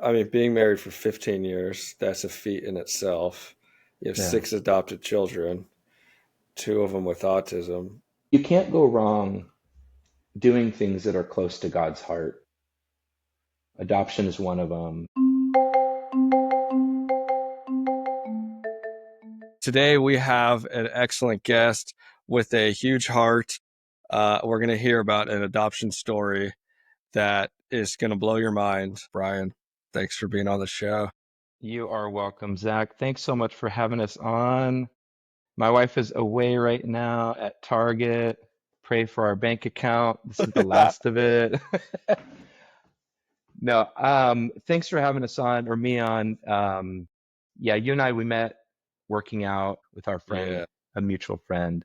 I mean, being married for 15 years, that's a feat in itself. You have Yeah. six adopted children, two of them with autism. You can't go wrong doing things that are close to God's heart. Adoption is one of them. Today, we have an excellent guest with a huge heart. We're going to hear about an adoption story that is going to blow your mind. Brian, thanks for being on the show. You are welcome, Zach. Thanks so much for having us on. My wife is away right now at Target. Pray for our bank account. This is the last of it. No, thanks for having us on or me on. Yeah, you and I, we met working out with our friend, Yeah. a mutual friend.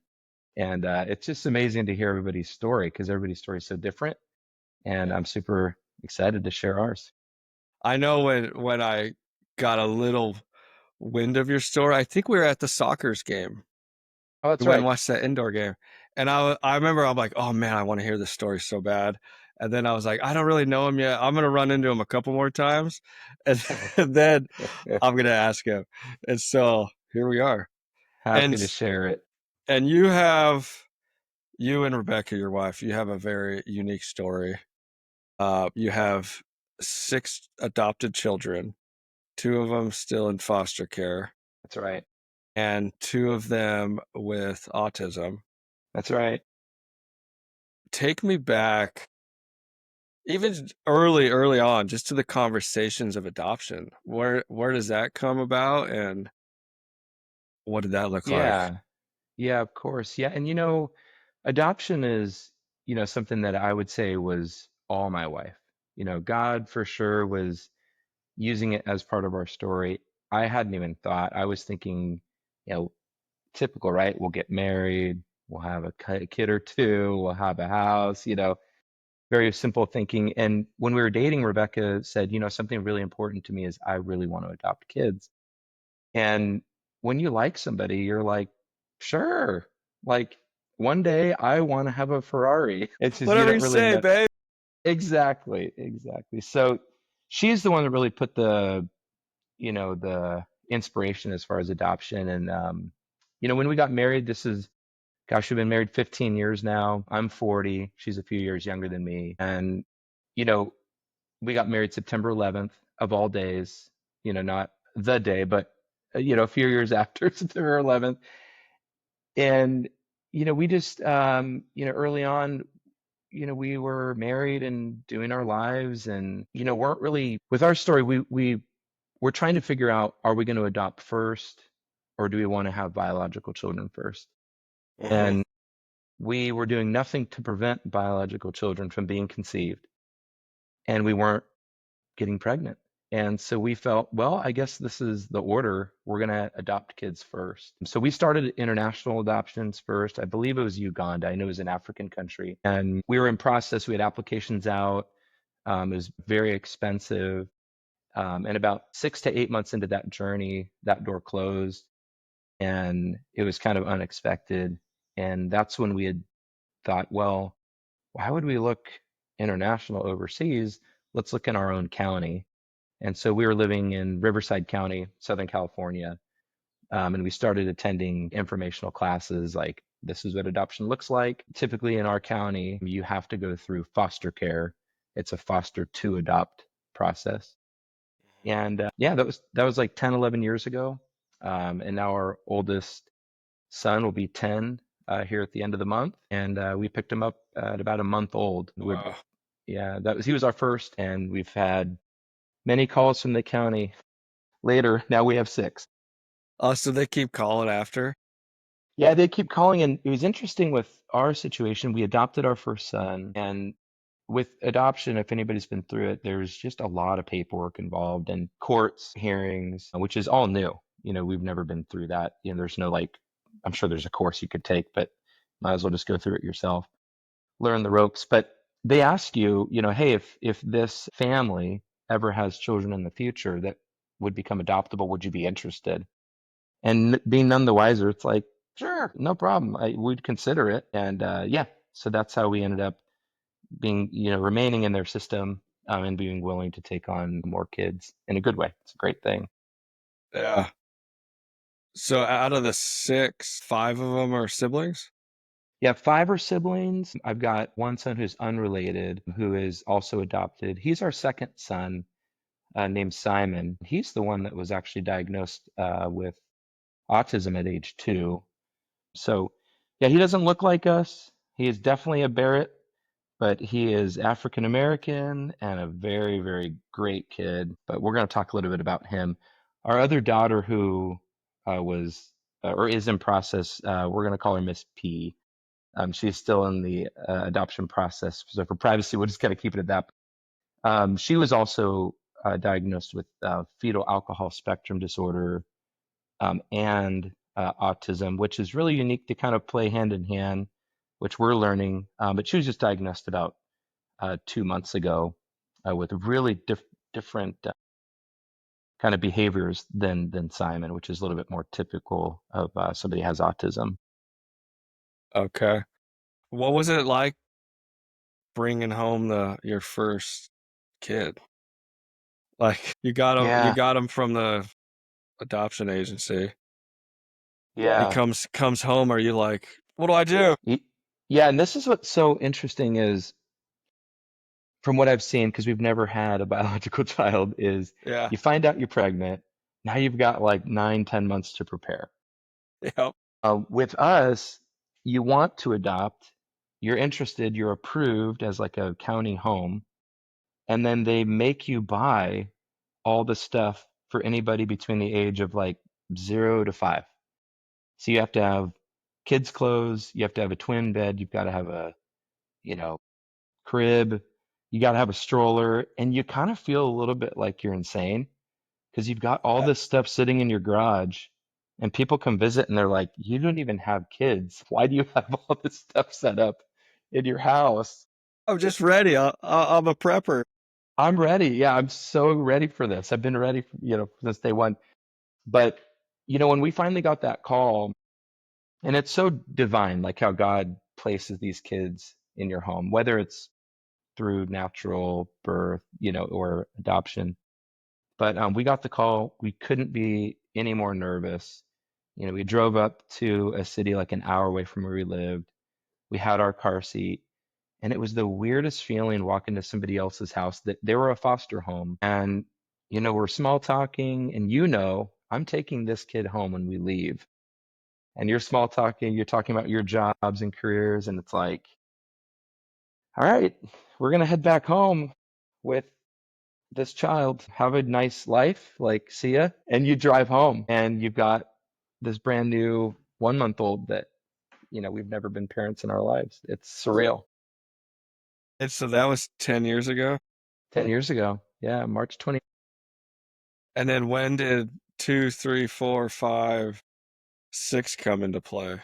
And it's just amazing to hear everybody's story because everybody's story is so different. And Yeah. I'm super excited to share ours. I know when I got a little wind of your story, I think we were at the soccer's game. Oh, We that's went and right. watched that indoor game. And I remember I'm like, oh man, I want to hear this story so bad. And then I was like, I don't really know him yet. I'm gonna run into him a couple more times, and, and then I'm gonna ask him. And so here we are. Happy And to share it. and you and Rebecca, your wife, you have a very unique story. You have six adopted children, two of them still in foster care, That's right. and two of them with autism. That's right. Take me back, even early on, just to the conversations of adoption. Where does that come about, and what did that look like? Yeah. Yeah, of course. Yeah. And adoption is, something that I would say was all my life. God for sure was using it as part of our story. I hadn't even thought. I was thinking, you know, typical, right? We'll get married, we'll have a kid or two, we'll have a house, very simple thinking. And when we were dating, Rebecca said, something really important to me is I really want to adopt kids. And when you like somebody, you're like, sure. Like one day I want to have a Ferrari. It's just you Whatever don't you really say, know. babe. Exactly, exactly. So she's the one that really put the inspiration as far as adoption. And when we got married, this is, gosh, we've been married 15 years now. I'm 40. She's a few years younger than me. And, you know, we got married September 11th of all days, not the day, but, a few years after September 11th. And, we just, early on, we were married and doing our lives and, weren't really, with our story, we we're trying to figure out, are we going to adopt first or do we want to have biological children first? Hmm. And we were doing nothing to prevent biological children from being conceived, and we weren't getting pregnant. And so we felt, well, I guess this is the order. We're going to adopt kids first. So we started international adoptions first. I believe it was Uganda. I know it was an African country. And we were in process. We had applications out. It was very expensive. And about 6 to 8 months into that journey, that door closed and it was kind of unexpected. And that's when we had thought, well, why would we look international overseas? Let's look in our own county. And so we were living in Riverside County, Southern California, and we started attending informational classes like this is what adoption looks like. Typically in our county, you have to go through foster care. It's a foster to adopt process. And yeah, that was like 10, 11 years ago. And now our oldest son will be 10 here at the end of the month. And we picked him up at about a month old. Wow. Yeah, he was our first, and we've had many calls from the county later. Now we have six. Oh, so they keep calling after? Yeah, they keep calling, and it was interesting with our situation. We adopted our first son, and with adoption, if anybody's been through it, there's just a lot of paperwork involved and courts, hearings, which is all new. We've never been through that. There's no like, I'm sure there's a course you could take, but might as well just go through it yourself, learn the ropes. But they ask you, hey, if this family ever has children in the future that would become adoptable, would you be interested? And being none the wiser, it's like, sure, no problem. We'd consider it. And yeah, so that's how we ended up being, remaining in their system. and being willing to take on more kids in a good way. It's a great thing. Yeah. So out of the six, five of them are siblings? Yeah, five are siblings. I've got one son who's unrelated, who is also adopted. He's our second son, named Simon. He's the one that was actually diagnosed with autism at age 2. So, yeah, he doesn't look like us. He is definitely a Barrett, but he is African American and a very, very great kid. But we're going to talk a little bit about him. Our other daughter, who was or is in process, we're going to call her Miss P. She's still in the adoption process. So, for privacy, we'll just kind of keep it at that. She was also diagnosed with fetal alcohol spectrum disorder and autism, which is really unique to kind of play hand in hand, which we're learning. But she was just diagnosed about 2 months ago with really different kind of behaviors than Simon, which is a little bit more typical of somebody who has autism. Okay. What was it like bringing home the your first kid? Like you Yeah, got him from the adoption agency. He yeah. comes home. Are you like, what do I do? Y- Yeah, and this is what's so interesting is from what I've seen, because we've never had a biological child, is Yeah. you find out you're pregnant. Now you've got like 9, 10 months to prepare. Yep. With us, you want to adopt, you're interested, you're approved as like a county home, and then they make you buy all the stuff for anybody between the age of like 0 to 5. So you have to have kids' clothes, you have to have a twin bed, you've got to have a, you know, crib, you got to have a stroller, and you kind of feel a little bit like you're insane because you've got all this stuff sitting in your garage and people come visit and they're like, you don't even have kids. Why do you have all this stuff set up in your house? I'm just ready. I'm a prepper. I'm ready. Yeah, I'm so ready for this. I've been ready, since day one. But, when we finally got that call, and it's so divine, like how God places these kids in your home, whether it's through natural birth, or adoption. But we got the call. We couldn't be any more nervous. We drove up to a city like an hour away from where we lived. We had our car seat, and it was the weirdest feeling walking to somebody else's house that they were a foster home. And, we're small talking, and I'm taking this kid home when we leave. And you're small talking, you're talking about your jobs and careers, and it's like, all right, we're going to head back home with this child. Have a nice life. Like, see ya. And you drive home and you've got this brand new 1 month old that, we've never been parents in our lives. It's surreal. And so that was 10 years ago. 10 years ago. Yeah, March 20. And then when did two, three, four, five, six come into play?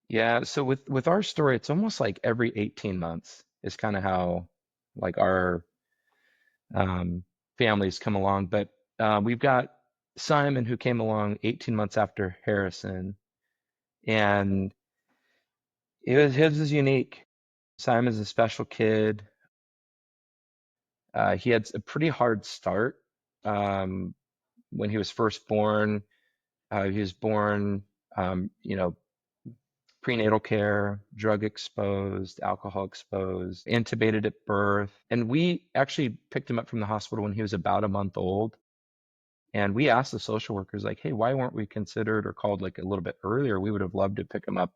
Yeah, so with our story, it's almost like every 18 months is kind of how like our um, families come along. But we've got Simon who came along 18 months after Harrison, and his is unique. Simon's a special kid. He had a pretty hard start um, when he was first born. He was born, prenatal care, drug exposed, alcohol exposed, intubated at birth. And we actually picked him up from the hospital when he was about a month old. And we asked the social workers, like, hey, why weren't we considered or called like a little bit earlier? We would have loved to pick him up,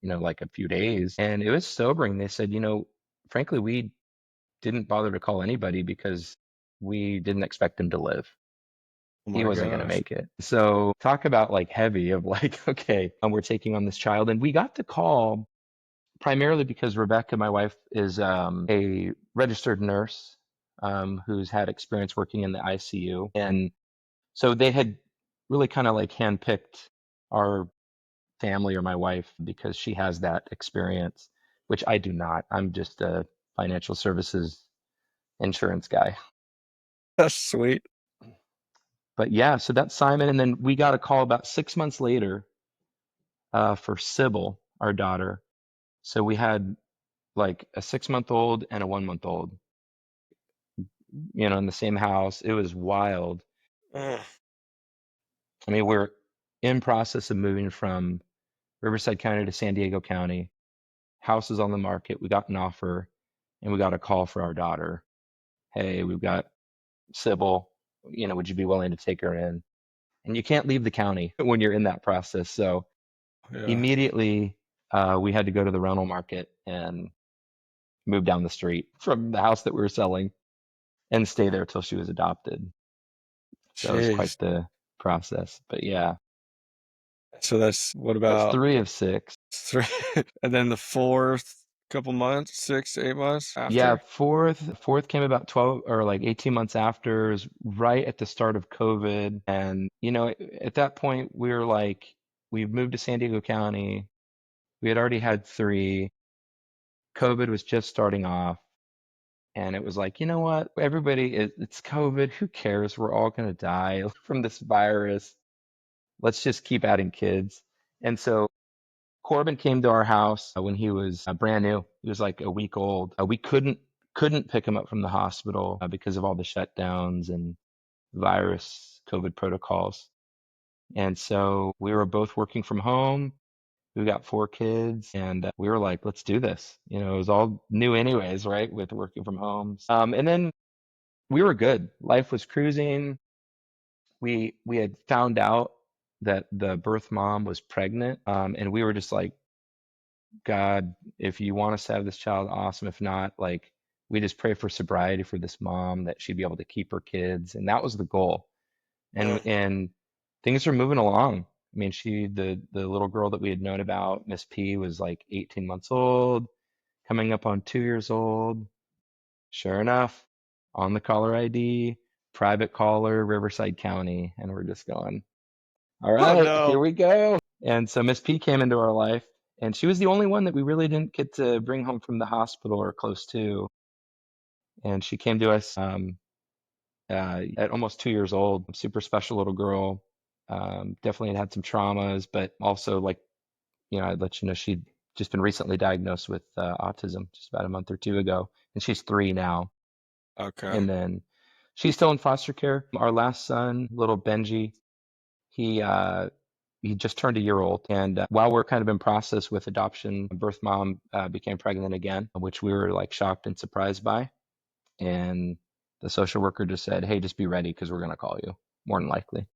like a few days. And it was sobering. They said, frankly, we didn't bother to call anybody because we didn't expect him to live. Oh He my wasn't going to gosh. make it. So talk about like heavy of like, okay, we're taking on this child. And we got the call primarily because Rebecca, my wife, is a registered nurse who's had experience working in the ICU. And so they had really kind of like handpicked our family or my wife because she has that experience, which I do not. I'm just a financial services insurance guy. That's sweet. But yeah, so that's Simon. And then we got a call about 6 months later for Sybil, our daughter. So we had like a 6 month old and a 1 month old. in the same house. It was wild. Ugh. I mean, we're in process of moving from Riverside County to San Diego County. House is on the market. We got an offer, and we got a call for our daughter. Hey, we've got Sybil. Would you be willing to take her in? And you can't leave the county when you're in that process. So Yeah. immediately, we had to go to the rental market and move down the street from the house that we were selling and stay there till she was adopted. So it was Jeez. quite the process. But yeah, So that's what that's about three of six. three? And then the fourth couple months, 6 to 8 months Yeah, after? fourth came about 12 or like 18 months after, it was right at the start of COVID. And, at that point we were like, we've moved to San Diego County. We had already had three. COVID was just starting off. And it was like, you know what? It's COVID. Who cares? We're all going to die from this virus. Let's just keep adding kids. And so Corbin came to our house when he was brand new. He was like a week old. We couldn't pick him up from the hospital because of all the shutdowns and virus COVID protocols. And so we were both working from home. We got four kids, and we were like, let's do this. It was all new anyways, right? With working from home. And then we were good. Life was cruising. We had found out that the birth mom was pregnant, and we were just like, God, if you want us to have this child, awesome. If not, like, we just pray for sobriety for this mom, that she'd be able to keep her kids, and that was the goal. And Mm. and things are moving along. I mean, the little girl that we had known about, Miss P, was like 18 months old, coming up on 2 years old. Sure enough, on the caller ID, private caller, Riverside County, and we're just going, all Oh right, here no. we go. And so Miss P came into our life, and she was the only one that we really didn't get to bring home from the hospital or close to. And she came to us at almost 2 years old. Super special little girl. Definitely had some traumas, but also, like, I'd let you know she'd just been recently diagnosed with autism just about a month or two ago, and she's 3 now. Okay. And then she's still in foster care. Our last son, little Benji, he uh, he just turned a year old, and while we're kind of in process with adoption, birth mom became pregnant again, which we were like shocked and surprised by. And the social worker just said, "Hey, just be ready because we're going to call you, more than likely,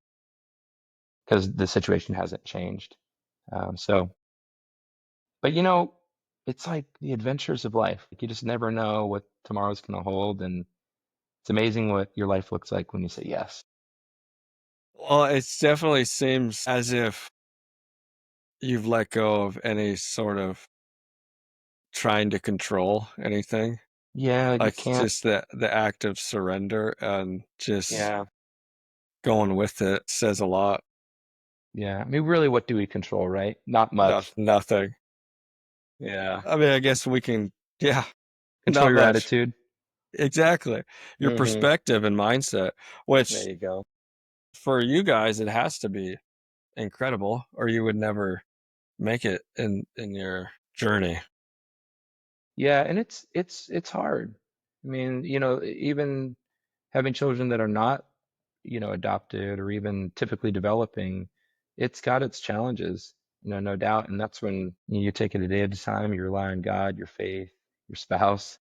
because the situation hasn't changed." So, but it's like the adventures of life. Like, you just never know what tomorrow's going to hold, and it's amazing what your life looks like when you say yes. Well, it definitely seems as if you've let go of any sort of trying to control anything. Yeah, you Like can't. just the act of surrender and just Yeah, going with it says a lot. yeah. I mean, really, what do we control, right? Not much. Nothing. Yeah. I mean, I guess we can, yeah, Control not your much. attitude. Exactly. Your Hmm. perspective and mindset, There which you go. for you guys, it has to be incredible, or you would never make it in your journey. Yeah, and it's hard. I mean, even having children that are not, adopted or even typically developing, it's got its challenges, no doubt. And that's when you take it a day at a time, you rely on God, your faith, your spouse,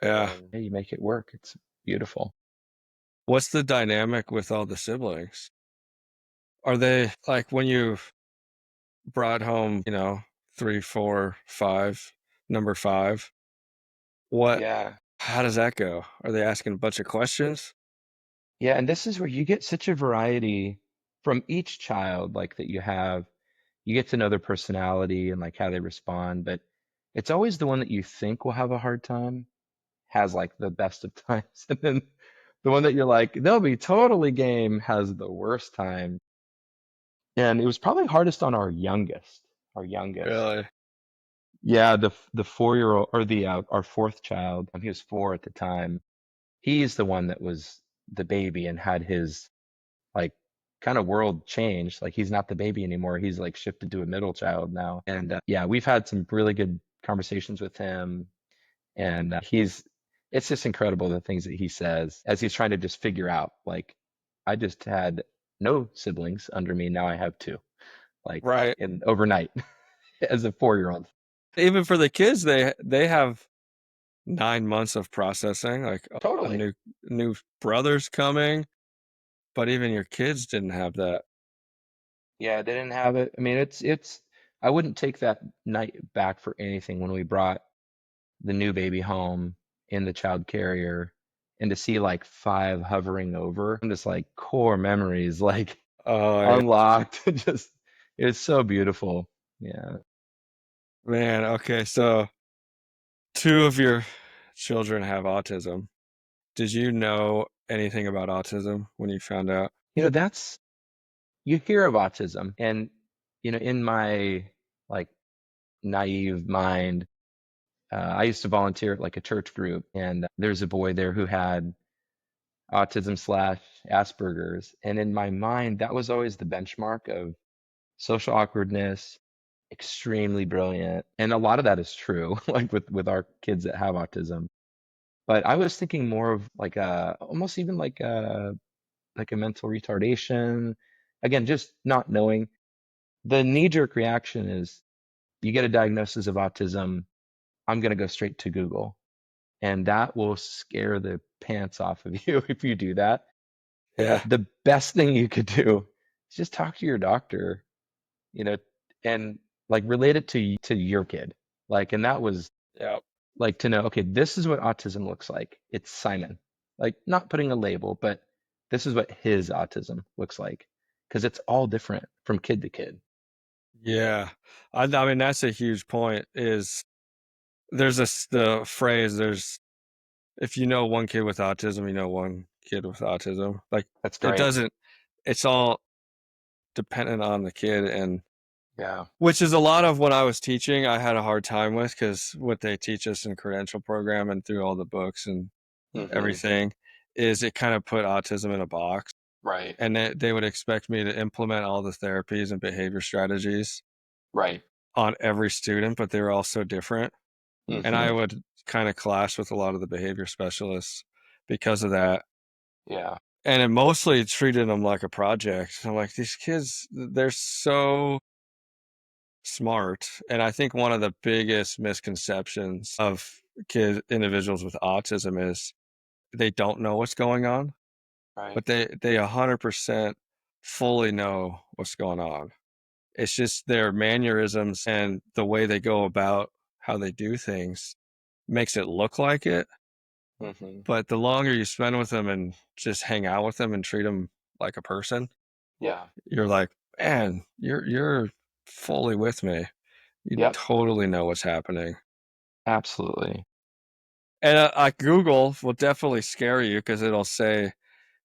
Yeah. and yeah, you make it work. It's beautiful. What's the dynamic with all the siblings? Are they like when you brought home, 3, 4, 5, number 5? What Yeah. how does that go? Are they asking a bunch of questions? Yeah, and this is where you get such a variety from each child, like, that you have. You get to know their personality and like how they respond, but it's always the one that you think will have a hard time has like the best of times. And then the one that you're like, they'll be totally game, has the worst time. And it was probably hardest on our youngest. Our youngest. Really? Yeah, the 4 year old, or the our fourth child, he was 4 at the time. He's the one that was the baby and had his, like, kind of world changed. Like, he's not the baby anymore. He's like shifted to a middle child now. And yeah, we've had some really good conversations with him, and it's just incredible the things that he says as he's trying to just figure out, like, I just had no siblings under me. Now I have two, like Right. in overnight as a 4-year-old. Even for the kids, they have 9 months of processing, like a Totally. new brother's coming, but even your kids didn't have that. Yeah, they didn't have it. I mean, I wouldn't take that night back for anything when we brought the new baby home in the child carrier and to see like five hovering over and just like core memories like Oh yeah, unlocked. Just it's so beautiful. Yeah. man. Okay, so two of your children have autism. Did you know anything about autism when you found out? That's you hear of autism and in my like naive mind, I used to volunteer at like a church group and there's a boy there who had autism slash Asperger's. And in my mind, that was always the benchmark of social awkwardness, extremely brilliant. And a lot of that is true, like with our kids that have autism. But I was thinking more of like a almost even like a mental retardation. Again, just not knowing. The knee-jerk reaction is you get a diagnosis of autism, I'm gonna go straight to Google. And that will scare the pants off of you if you do that. Yeah, The best thing you could do is just talk to your doctor, you know, and like relate it to your kid. Like, and that was yeah, like to know, okay, this is what autism looks like. It's Simon. Like, not putting a label, but this is what his autism looks like. Because it's all different from kid to kid. yeah. I mean, that's a huge point. Is there's the phrase there's if you know one kid with autism, you know one kid with autism. Like That's it great. doesn't. It's all dependent on the kid, and Yeah. which is a lot of what I was teaching. I had a hard time with because what they teach us in credential program and through all the books and Hmm. everything is it kind of put autism in a box, Right. and they would expect me to implement all the therapies and behavior strategies Right. on every student, but they were all so different. And I Hmm. would kind of clash with a lot of the behavior specialists because of that. Yeah. And it mostly treated them like a project. I'm like, these kids, they're so smart. And I think one of the biggest misconceptions of individuals with autism is they don't know what's going on, Right. but they 100% fully know what's going on. It's just their mannerisms and the way they go about how they do things makes it look like it. Hmm. But the longer you spend with them and just hang out with them and treat them like a person, Yeah. you're like, man, you're fully with me. You Yep. totally know what's happening. Absolutely. And Google will definitely scare you because it'll say,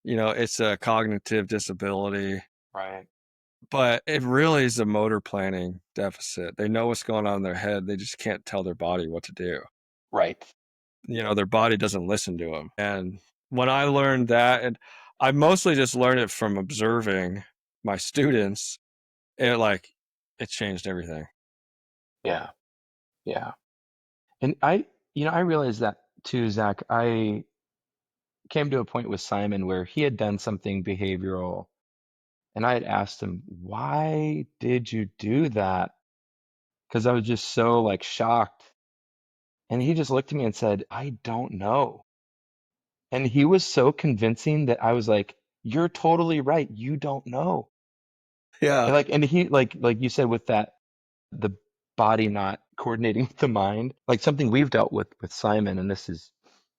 it's a cognitive disability, Right. but it really is a motor planning deficit. They know what's going on in their head. They just can't tell their body what to do. Right. Their body doesn't listen to them. And when I learned that, and I mostly just learned it from observing my students, it like it changed everything. Yeah. Yeah. And I realized that too, Zach. I came to a point with Simon where he had done something behavioral, and I had asked him, "Why did you do that?" Because I was just so like shocked. And he just looked at me and said, "I don't know." And he was so convincing that I was like, "You're totally right. You don't know." Yeah. And he like you said with that the body not coordinating with the mind, like something we've dealt with Simon, and this is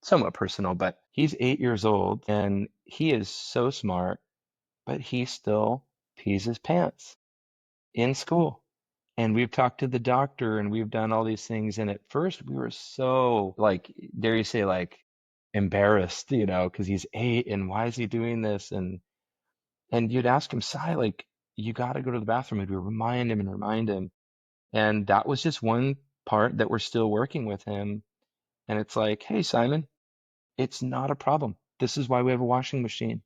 somewhat personal, but he's 8 years old and he is so smart, but he still pees his pants in school. And we've talked to the doctor and we've done all these things. And at first we were so like, dare you say, like embarrassed, because he's 8 and why is he doing this? And you'd ask him, Si, like, you got to go to the bathroom. And we remind him and remind him. And that was just one part that we're still working with him. And it's like, hey, Simon, it's not a problem. This is why we have a washing machine.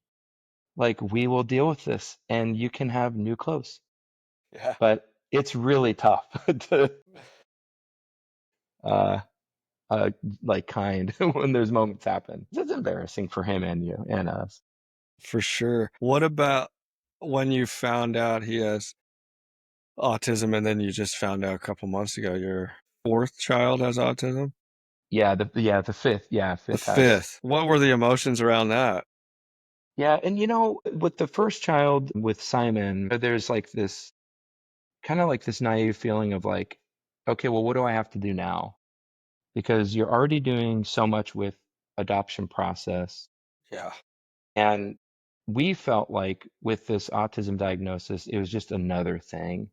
Like, we will deal with this and you can have new clothes. Yeah. But it's really tough to uh, like kind when those moments happen. It's embarrassing for him and you and us. For sure. What about when you found out he has autism and then you just found out a couple months ago your fourth child has autism? The fifth, The fifth has. fifth. What were the emotions around that? Yeah, and with the first child with Simon, there's like this kind of like this naive feeling of like, okay, well, what do I have to do now? Because you're already doing so much with adoption process. Yeah. And we felt like with this autism diagnosis, it was just another thing.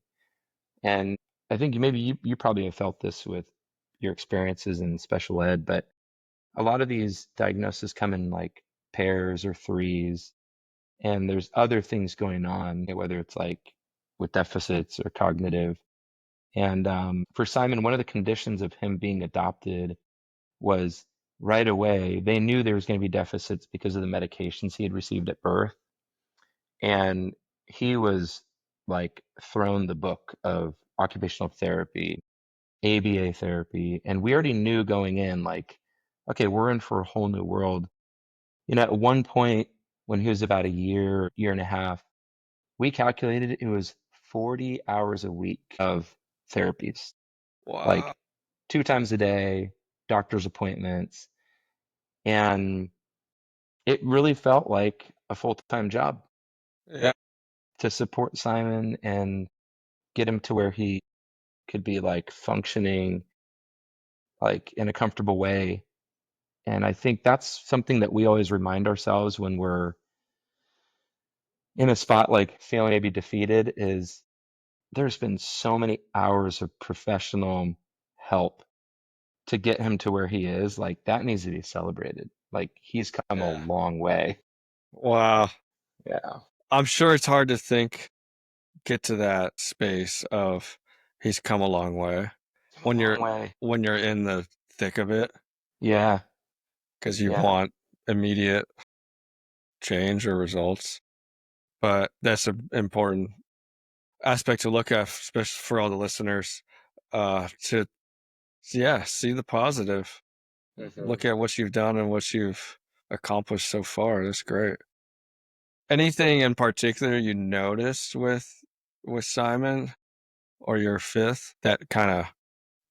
And I think maybe you probably have felt this with your experiences in special ed, but a lot of these diagnoses come in like pairs or threes, and there's other things going on, whether it's like with deficits or cognitive. And for Simon, one of the conditions of him being adopted was right away, they knew there was going to be deficits because of the medications he had received at birth. And he was like thrown the book of occupational therapy, ABA therapy. And we already knew going in, like, okay, we're in for a whole new world. At one point when he was about a year and a half, we calculated it was 40 hours a week of therapies, Wow. like 2 times a day, doctor's appointments. And it really felt like a full-time job Yeah. to support Simon and get him to where he could be like functioning like in a comfortable way. And I think that's something that we always remind ourselves when we're in a spot like feeling maybe defeated is there's been so many hours of professional help to get him to where he is. Like that needs to be celebrated. Like he's come a Yeah. long way. Wow. Yeah. I'm sure it's hard to get to that space of he's come a long way Come a when long way. when you're in the thick of it Yeah. because you Yeah. want immediate change or results. But that's an important aspect to look at, especially for all the listeners, to yeah, see the positive. Hmm. Look at what you've done and what you've accomplished so far. That's great. Anything in particular you noticed with Simon or your fifth that kind of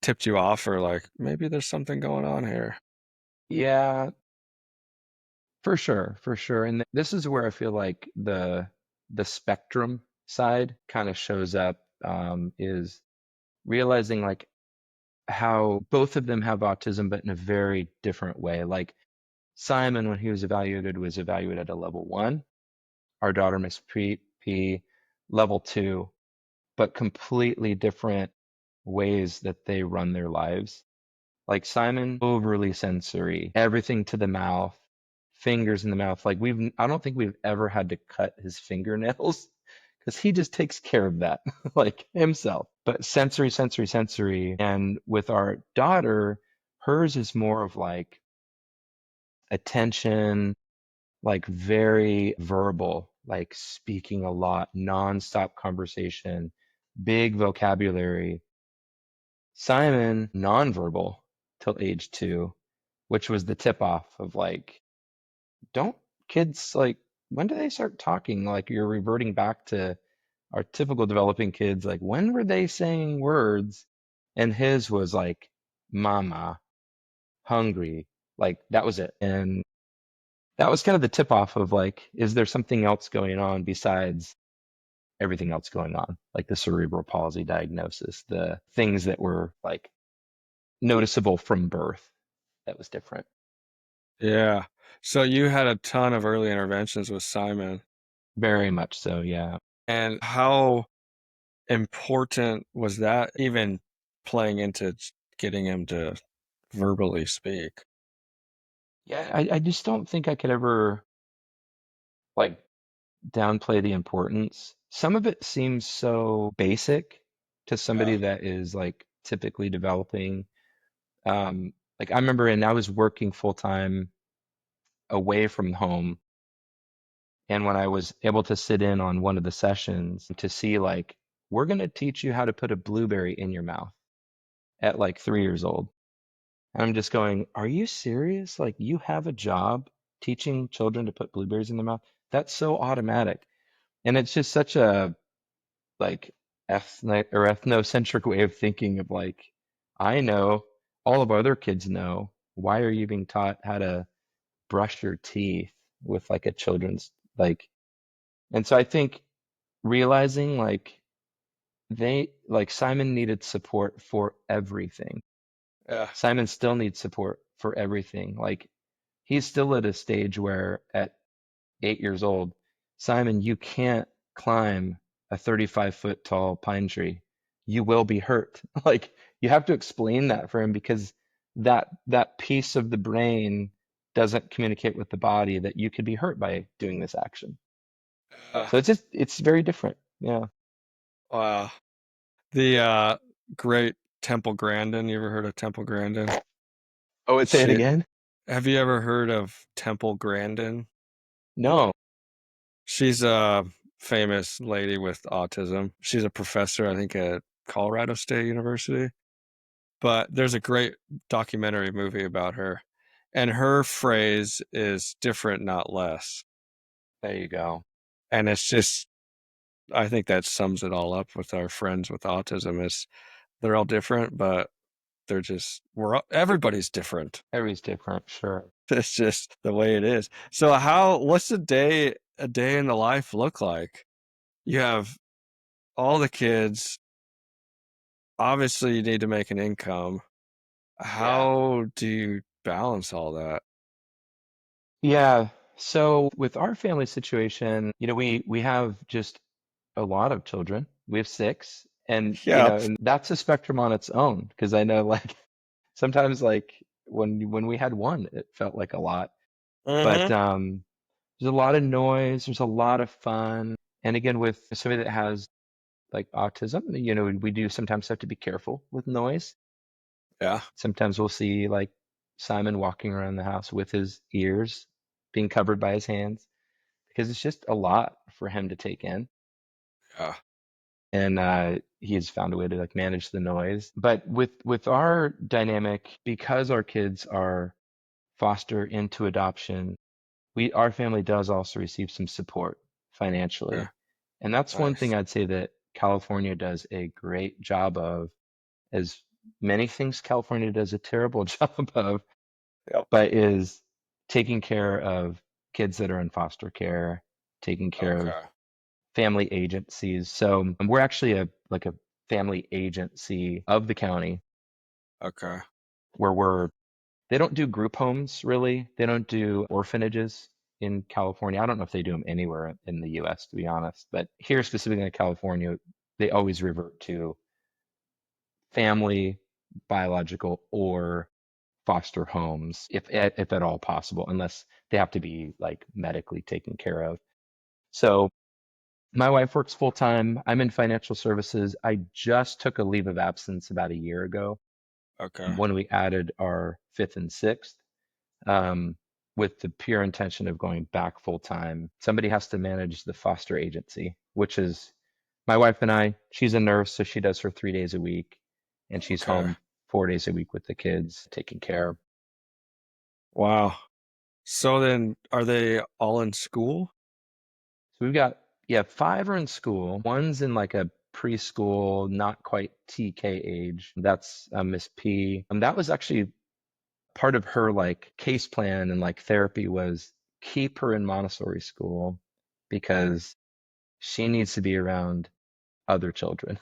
tipped you off or like maybe there's something going on here? Yeah, for sure, for sure. And this is where I feel like the spectrum side kind of shows up, is realizing like how both of them have autism, but in a very different way. Like Simon, when he was evaluated at a level 1. Our daughter, Miss P, level 2, but completely different ways that they run their lives. Like Simon, overly sensory, everything to the mouth, fingers in the mouth. Like I don't think we've ever had to cut his fingernails because he just takes care of that, like himself. But sensory, sensory, sensory. And with our daughter, hers is more of like attention, like very verbal, like speaking a lot, nonstop conversation, big vocabulary. Simon, nonverbal till age 2, which was the tip off of like, don't kids like, when do they start talking? Like you're reverting back to our typical developing kids. Like, when were they saying words? And his was like, mama, hungry. Like that was it. And that was kind of the tip off of like, is there something else going on besides everything else going on? Like the cerebral palsy diagnosis, the things that were like noticeable from birth that was different. Yeah. So you had a ton of early interventions with Simon. Very much so, yeah. And how important was that even playing into getting him to verbally speak? Yeah, I just don't think I could ever like downplay the importance. Some of it seems so basic to Yeah. somebody that is like typically developing. Like I remember, and I was working full time away from home, and when I was able to sit in on one of the sessions to see like, we're going to teach you how to put a blueberry in your mouth at like 3 years old. And I'm just going, are you serious? Like you have a job teaching children to put blueberries in their mouth? That's so automatic. And it's just such a like ethnic or ethnocentric way of thinking of like, I know, all of our other kids know. Why are you being taught how to brush your teeth with like a children's like? And so I think realizing like they like Simon needed support for everything. Yeah. Simon still needs support for everything. Like he's still at a stage where at 8 years old, Simon, you can't climb a 35-foot tall pine tree. You will be hurt. Like you have to explain that for him because that piece of the brain doesn't communicate with the body that you could be hurt by doing this action. Uh, So it's very different. Yeah. wow. The great Temple Grandin. You ever heard of Temple Grandin? Oh, say it She again? Have you ever heard of Temple Grandin? No. She's a famous lady with autism. She's a professor, I think, at Colorado State University. But there's a great documentary movie about her. And her phrase is different, not less. There you go. And it's just, I think that sums it all up with our friends with autism is they're all different, but everybody's different. Everybody's different, sure. It's just the way it is. So what's a day in the life look like? You have all the kids. Obviously, you need to make an income. Yeah. How do you balance all that? Yeah. So with our family situation, we have just a lot of children. We have six, and Yeah. and that's a spectrum on its own because I know like sometimes like when we had one, it felt like a lot. But Mm-hmm. there's a lot of noise, there's a lot of fun. And again, with somebody that has like autism, we do sometimes have to be careful with noise. Yeah. Sometimes we'll see like Simon walking around the house with his ears being covered by his hands because it's just a lot for him to take in. Yeah. And he has found a way to like manage the noise. But with our dynamic, because our kids are foster into adoption, our family does also receive some support Yeah. financially. And that's one thing Nice. I'd say that California does a great job of, as many things California does a terrible job of, Yep. but is taking care of kids that are in foster care, taking care of Okay. family agencies. So we're actually a family agency of the county Okay. where they don't do group homes really. They don't do orphanages in California. I don't know if they do them anywhere in the US, to be honest, but here specifically in California, they always revert to family, biological, or foster homes, if at all possible, unless they have to be like medically taken care of. So my wife works full time. I'm in financial services. I just took a leave of absence about a year ago Okay. when we added our fifth and sixth, um, with the pure intention of going back full time. Somebody has to manage the foster agency, which is my wife and I. She's a nurse, so she does her 3 days a week, and she's Okay. home 4 days a week with the kids, taking care. Wow. So then, are they all in school? So we've got, yeah, five are in school. One's in like a preschool, not quite TK age. That's Miss P. And that was actually part of her like case plan and like therapy was keep her in Montessori school because she needs to be around other children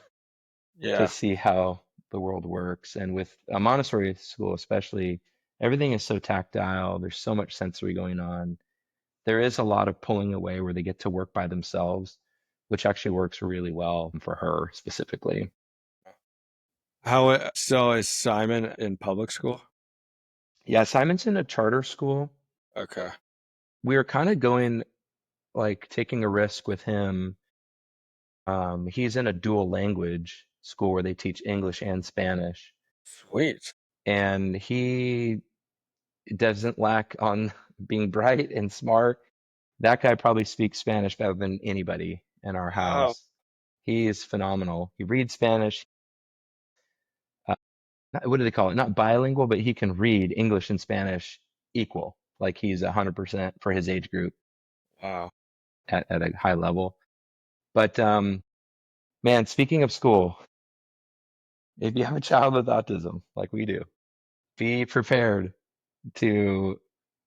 to Yeah. see how the world works. And with a Montessori school, especially, everything is so tactile. There's so much sensory going on. There is a lot of pulling away where they get to work by themselves, which actually works really well for her specifically. So is Simon in public school? Yeah, Simon's in a charter school. Okay. We were kind of going like taking a risk with him. He's in a dual language school where they teach English and Spanish, Sweet. and he doesn't lack on being bright and smart. That guy probably speaks Spanish better than anybody in our Wow. house. He is phenomenal. He reads Spanish. what do they call it? Not bilingual, but he can read English and Spanish equal. Like he's 100% for his age group Wow. at a high level. But man, speaking of school, if you have a child with autism like we do, be prepared to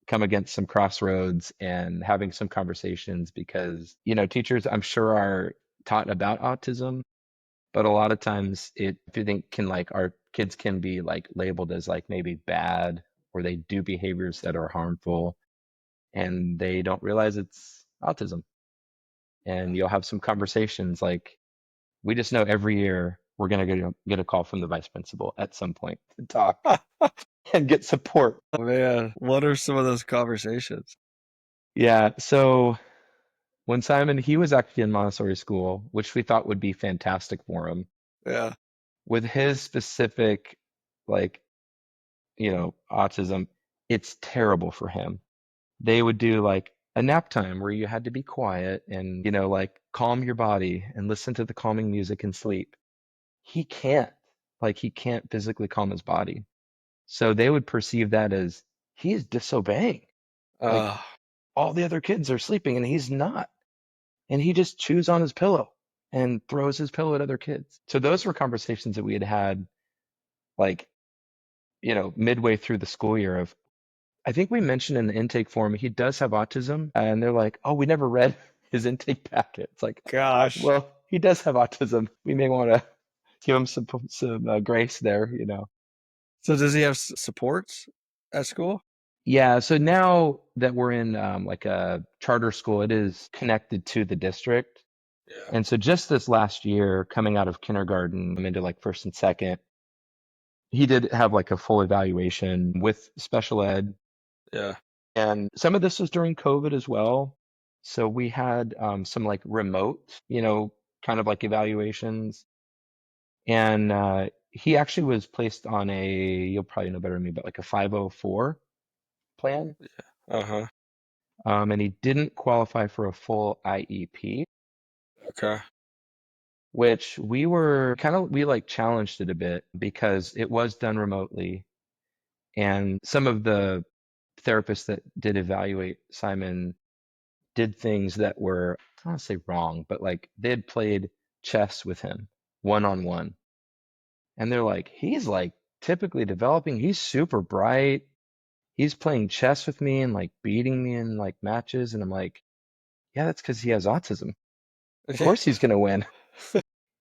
come against some crossroads and having some conversations because, teachers, I'm sure, are taught about autism, but a lot of times I think can like our kids can be like labeled as like maybe bad or they do behaviors that are harmful and they don't realize it's autism. And you'll have some conversations like we just know every year we're going to get a call from the vice principal at some point to talk and get support. Oh, man, what are some of those conversations? Yeah, so when Simon, he was actually in Montessori school, which we thought would be fantastic for him. Yeah. With his specific, like, autism, it's terrible for him. They would do like a nap time where you had to be quiet and, like calm your body and listen to the calming music and sleep. He can't, he can't physically calm his body. So they would perceive that as he is disobeying. Like Uh, all the other kids are sleeping and he's not. And he just chews on his pillow and throws his pillow at other kids. So those were conversations that we had had like, midway through the school year of I think we mentioned in the intake form he does have autism and they're like, "Oh, we never read his intake packet." It's like, gosh. "Well, he does have autism. We may want to give him some grace there." So does he have supports at school? Yeah, so now that we're in like a charter school, it is connected to the district. Yeah. And so just this last year, coming out of kindergarten into like first and second, he did have like a full evaluation with special ed. Yeah. And some of this was during COVID as well. So we had some like remote, kind of like evaluations. And he actually was placed on you'll probably know better than me, but like a 504 plan. Uh-huh. And he didn't qualify for a full IEP, Okay. which we like challenged it a bit because it was done remotely. And some of the therapists that did evaluate Simon did things that were, I don't want to say wrong, but like they had played chess with him one on one. And they're like, he's like typically developing, he's super bright. He's playing chess with me and like beating me in like matches. And I'm like, yeah, that's because he has autism. Of course he's going to win.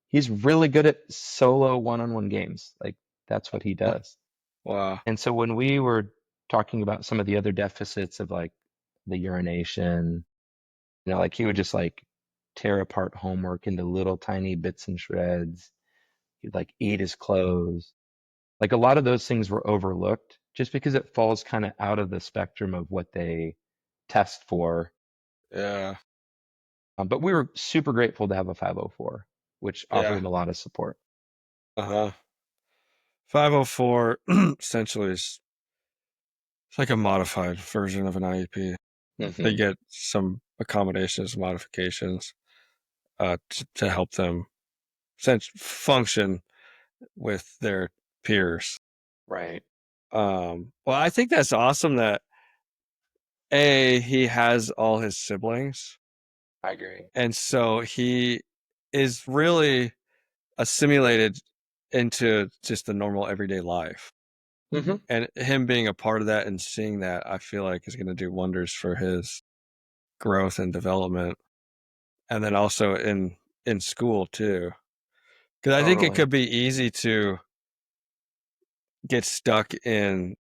He's really good at solo one-on-one games. Like that's what he does. Wow. And so when we were talking about some of the other deficits of like the urination, like he would just like tear apart homework into little tiny bits and shreds. He'd like eat his clothes. Like a lot of those things were overlooked just because it falls kind of out of the spectrum of what they test for. Yeah. But we were super grateful to have a 504, which offered Yeah. him a lot of support. Uh-huh. 504 essentially is it's like a modified version of an IEP. They Hmm. get some accommodations, modifications, to help them function with their peers. Right. Well, I think that's awesome that he has all his siblings, I agree. and so he is really assimilated into just the normal everyday life. Hmm. And him being a part of that and seeing that, I feel like is going to do wonders for his growth and development, and then also in school too. Because I think it Totally. could be easy to get stuck in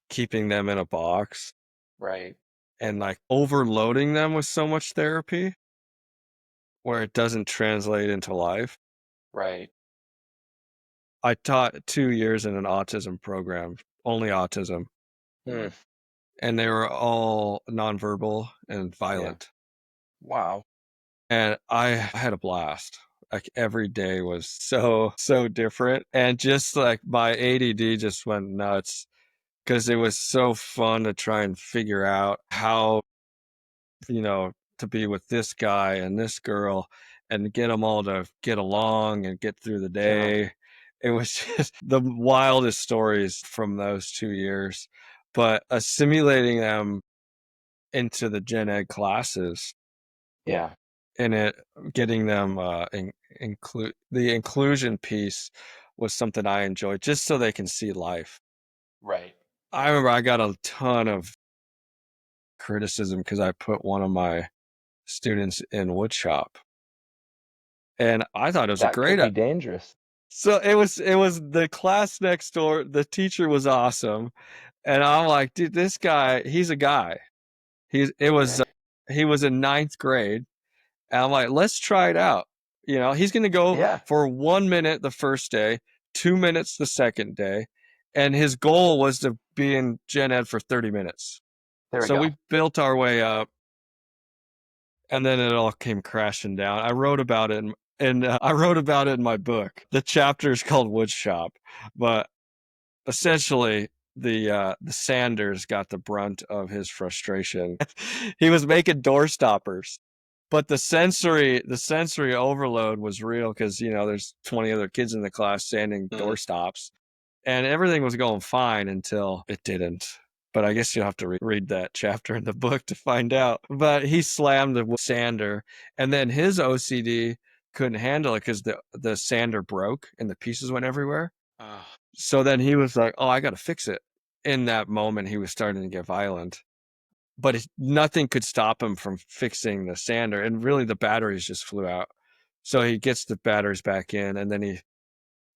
keeping them in a box Right. and like overloading them with so much therapy where it doesn't translate into life. Right. I taught 2 years in an autism program, only autism, Hmm. and they were all nonverbal and Yeah. violent. Wow. And I had a blast. Like every day was so different. And just like my ADD just went nuts because it was so fun to try and figure out how, to be with this guy and this girl and get them all to get along and get through the Yeah. day. It was just the wildest stories from those 2 years, but assimilating them into the gen ed classes Yeah. and it getting them include the inclusion piece was something I enjoyed just so they can see life. Right. I remember I got a ton of criticism because I put one of my students in woodshop, and I thought it was a That great. could be dangerous. So it was the class next door. The teacher was awesome, and I'm like, dude, this guy, he's a guy. He's it was he was in ninth grade, and I'm like, let's try it out. He's gonna go Yeah. for 1 minute the first day, 2 minutes the second day, and his goal was to be in gen ed for 30 minutes. There we So go. we built our way up, and then it all came crashing down. I wrote about it, and I wrote about it in my book. The chapter is called Woodshop, but essentially the Sanders got the brunt of his frustration. He was making door stoppers, but the sensory overload was real because there's 20 other kids in the class sanding Mm. door stops, and everything was going fine until it didn't. But I guess you'll have to read that chapter in the book to find out. But he slammed the sander, and then his OCD couldn't handle it because the sander broke and the pieces went everywhere. Oh. So then he was like, "Oh, I got to fix it." In that moment, he was starting to get violent, but nothing could stop him from fixing the sander. And really, the batteries just flew out. So he gets the batteries back in, and then he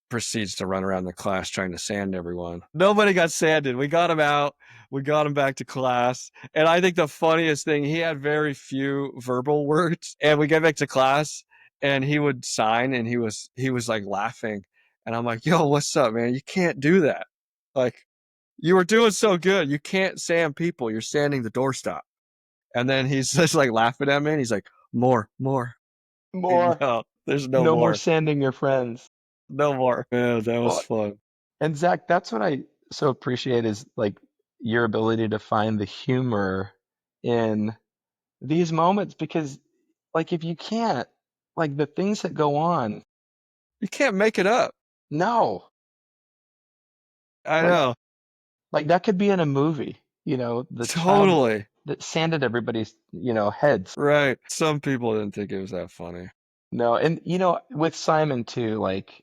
proceeds to run around the class trying to sand everyone. Nobody got sanded. We got him out. We got him back to class. And I think the funniest thing, he had very few verbal words. And we get back to class and he would sign and he was like laughing. And I'm like, yo, what's up, man? You can't do that. Like, you were doing so good. You can't sand people. You're sanding the doorstop. And then he's just like laughing at me and he's like, more, more. Like, More. no, there's no No more more. sanding your friends. No more. Yeah, that was Well, fun. and Zach, that's what I so appreciate is like your ability to find the humor in these moments because like if you can't, like the things that go on, You can't make it up. no. I Like know. like that could be in a movie, the child Totally. that sanded everybody's, heads. Right. Some people didn't think it was that funny. No, and with Simon too, like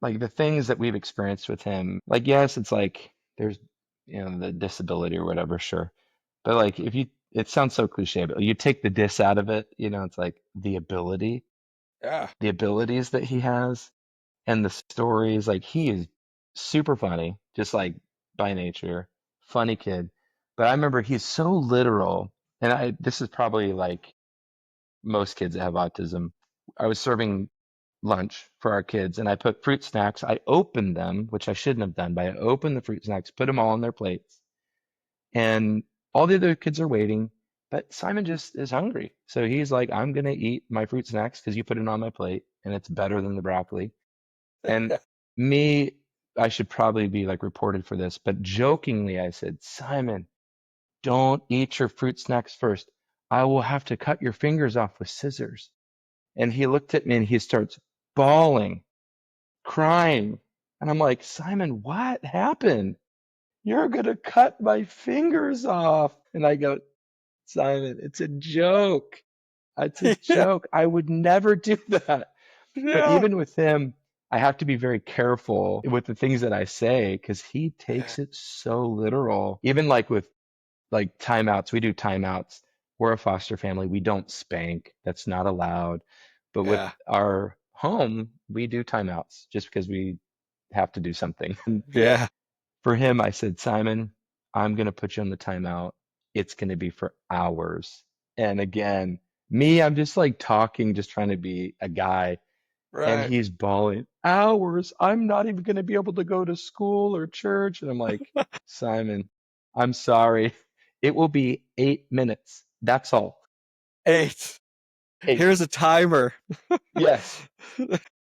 the things that we've experienced with him, like yes, it's like there's the disability or whatever, sure. But like if you it sounds so cliche, but you take the dis out of it, it's like Yeah. the abilities that he has and the stories, like he is super funny, just like by nature, funny kid. But I remember he's so literal, and I this is probably like most kids that have autism. I was serving lunch for our kids and I put fruit snacks. I opened them, which I shouldn't have done, but I opened the fruit snacks, put them all on their plates, and all the other kids are waiting. But Simon just is hungry. So he's like, I'm going to eat my fruit snacks because you put it on my plate and it's better than the broccoli. And me, I should probably be like reported for this, but jokingly, I said, Simon, don't eat your fruit snacks first. I will have to cut your fingers off with scissors. And he looked at me and he starts bawling, crying. And I'm like, Simon, what happened? You're going to cut my fingers off. And I go, Simon, it's a joke. It's a Yeah. joke. I would never do that. But Yeah. even with him, I have to be very careful with the things that I say because he takes it so literal. Even like with like timeouts, we do timeouts. We're a foster family. We don't spank. That's not allowed. But with Yeah. our home, we do timeouts just because we have to do something. And Yeah. for him, I said, Simon, I'm going to put you on the timeout. It's going to be for hours. And again, me, I'm just like talking, just trying to be a guy. And Right. he's bawling, hours. I'm not even going to be able to go to school or church. And I'm like, Simon, I'm sorry. It will be 8 minutes. That's all. 8. Eight. Here's a timer. Yes,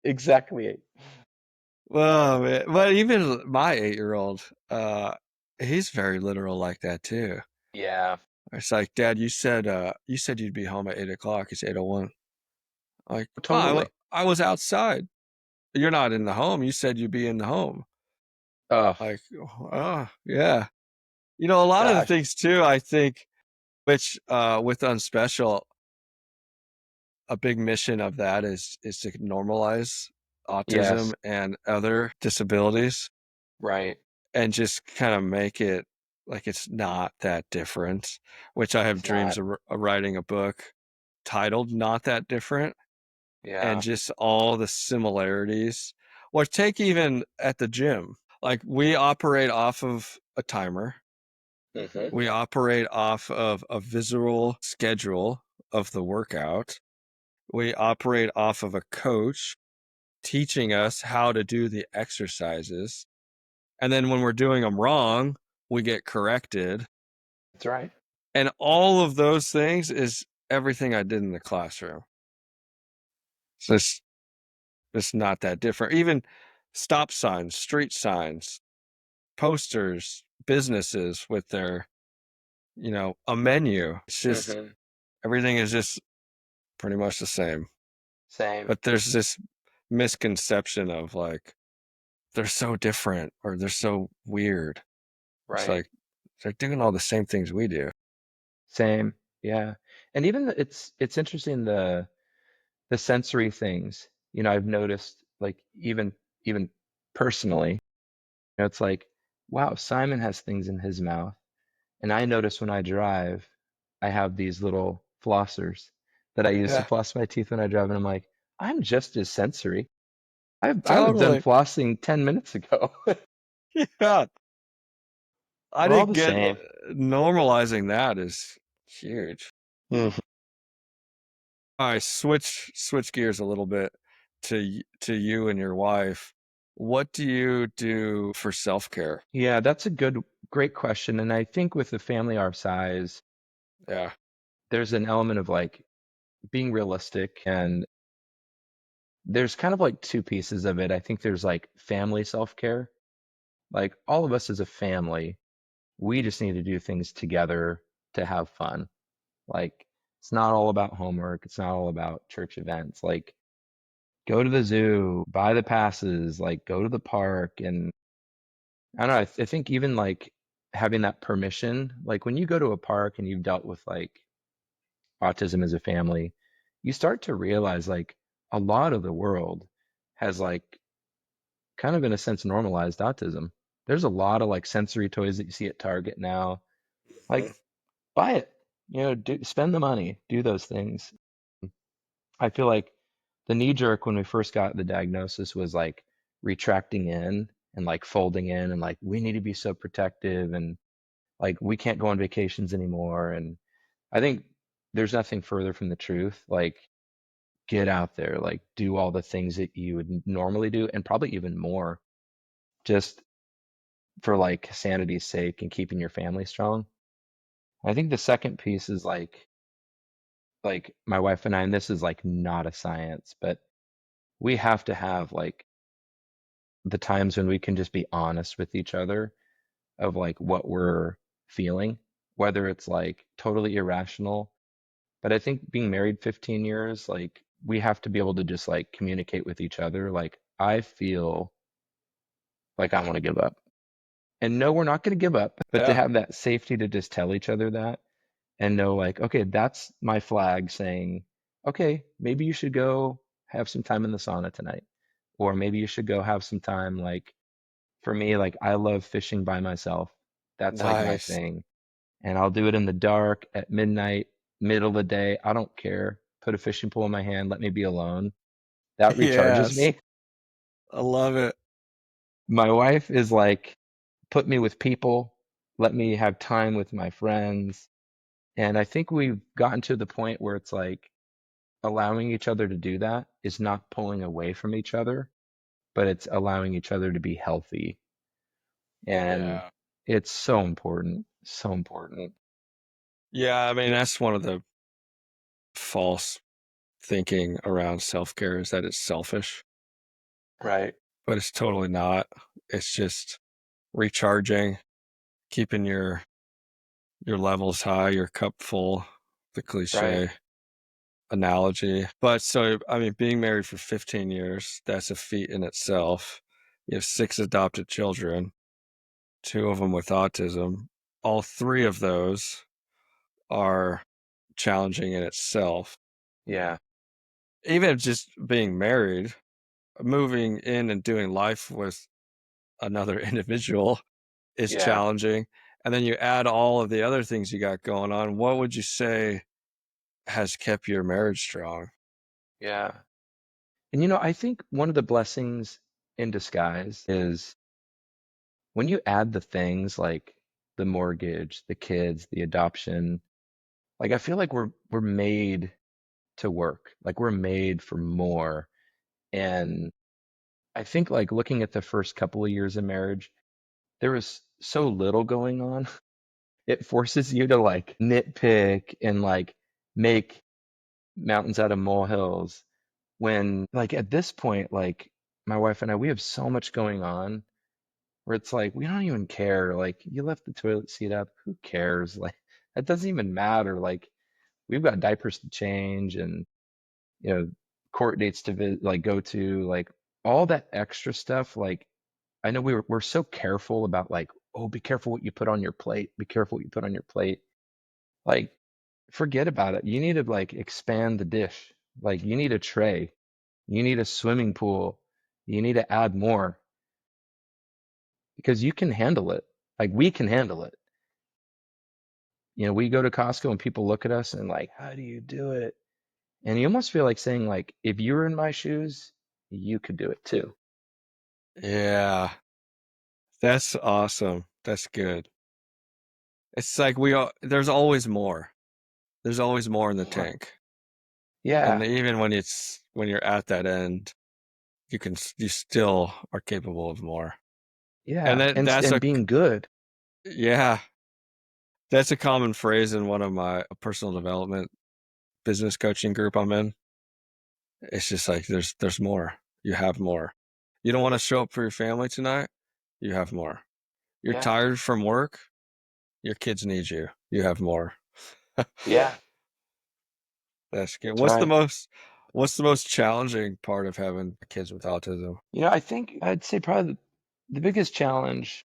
exactly eight. Well, man. But even my 8-year-old, he's very literal like that too. Yeah, It's like, Dad, you said you'd be home at 8 o'clock. It's 8:01. Like, oh, totally. I was outside. you're not in the home. You said you'd be in the home. Oh Like, oh, yeah. You know, a lot of the gosh, things too, I think, which with Unspecial, a big mission of that is to normalize autism yes, and other disabilities right, and just kind of make it like it's not that different, which I have it's dreams not. of writing a book titled Not That Different, and Yeah. just all the similarities. Or take even at the gym. Like we operate off of a timer. Hmm. We operate off of a visual schedule of the workout. We operate off of a coach teaching us how to do the exercises. And then when we're doing them wrong, we get corrected. That's right. And all of those things is everything I did in the classroom. So it's not that different. Even stop signs, street signs, posters, businesses with their, a menu. It's just Hmm. everything is just pretty much the same. Same. But there's this misconception of like they're so different or they're so weird. It's Right. like they're doing all the same things we do. Same. Yeah. And even it's interesting the sensory things. I've noticed like even personally, it's like, wow, Simon has things in his mouth. And I notice when I drive, I have these little flossers that I use to Yeah, floss my teeth when I drive, and I'm like, I'm just as sensory. I was done totally. flossing 10 minutes ago. Yeah. I We're all didn't the get same. normalizing that is huge. Mhm. All right, switch gears a little bit to you and your wife. What do you do for self-care? Yeah, that's a great question. And I think with a family our size, Yeah. there's an element of like being realistic, and there's kind of like two pieces of it. I think there's like family self-care. Like all of us as a family, we just need to do things together to have fun. Like it's not all about homework, it's not all about church events. Like go to the zoo, buy the passes, like go to the park. And I don't know, I think even like having that permission, like when you go to a park and you've dealt with like autism as a family, you start to realize like a lot of the world has like kind of in a sense normalized autism. There's a lot of like sensory toys that you see at Target now. Like buy it, spend the money, do those things. I feel like the knee jerk when we first got the diagnosis was like retracting in and like folding in and like we need to be so protective and like we can't go on vacations anymore. And I think there's nothing further from the truth. Like get out there, like do all the things that you would normally do and probably even more just for like sanity's sake and keeping your family strong. I think the second piece is like my wife and I, and this is like not a science, but we have to have like the times when we can just be honest with each other of like what we're feeling, whether it's like totally irrational. But I think being married 15 years, like we have to be able to just like communicate with each other. Like I feel like I want to give up. And no, we're not going to give up, but to Yeah. have that safety to just tell each other that and know like, okay, that's my flag saying, okay, maybe you should go have some time in the sauna tonight. Or maybe you should go have some time like for me, like I love fishing by myself. That's like my Nice. thing. And I'll do it in the dark, at midnight, middle of the day. I don't care. Put a fishing pole in my hand, let me be alone. That recharges Yes. me. I love it. My wife is like, put me with people, let me have time with my friends. And I think we've gotten to the point where it's like allowing each other to do that is not pulling away from each other, but it's allowing each other to be healthy. And Yeah. it's so important, so important. Yeah, I mean that's one of the false thinking around self-care is that it's selfish, Right, but it's totally not. It's just recharging, keeping your levels high, your cup full, the right. cliche. analogy. But so, I mean, being married for 15 years, that's a feat in itself. You have six adopted children, two of them with autism. All three of those are challenging in itself. Yeah. Even just being married, moving in and doing life with another individual is Yeah. challenging. And then you add all of the other things you got going on. What would you say has kept your marriage strong? Yeah. And I think one of the blessings in disguise is when you add the things like the mortgage, the kids, the adoption, like I feel like we're made to work. Like we're made for more. And I think like looking at the first couple of years of marriage, there was so little going on. It forces you to like nitpick and like make mountains out of molehills when like at this point, like my wife and I, we have so much going on where it's like we don't even care. Like you left the toilet seat up, who cares? Like that doesn't even matter. Like we've got diapers to change and you know court dates to like go to, like all that extra stuff. Like I know we're so careful about like, oh, be careful what you put on your plate. Be careful what you put on your plate. Like forget about it. You need to like expand the dish. Like you need a tray. You need a swimming pool. You need to add more because you can handle it. Like we can handle it. We go to Costco and people look at us and like, how do you do it? And you almost feel like saying like, if you were in my shoes, you could do it too. Yeah, that's awesome. That's good. It's like there's always more. There's always more in the Yeah. tank. And Yeah. even when you're at that end, you still are capable of more. And Yeah. And that's and a being good. yeah, that's a common phrase in one of my personal development business coaching group I'm in. It's just like there's more. You have more. You don't want to show up for your family tonight? You have more. You're Yeah. tired from work? Your kids need you. You have more. Yeah. That's good. That's right. What's the most challenging part of having kids with autism? I think I'd say probably the biggest challenge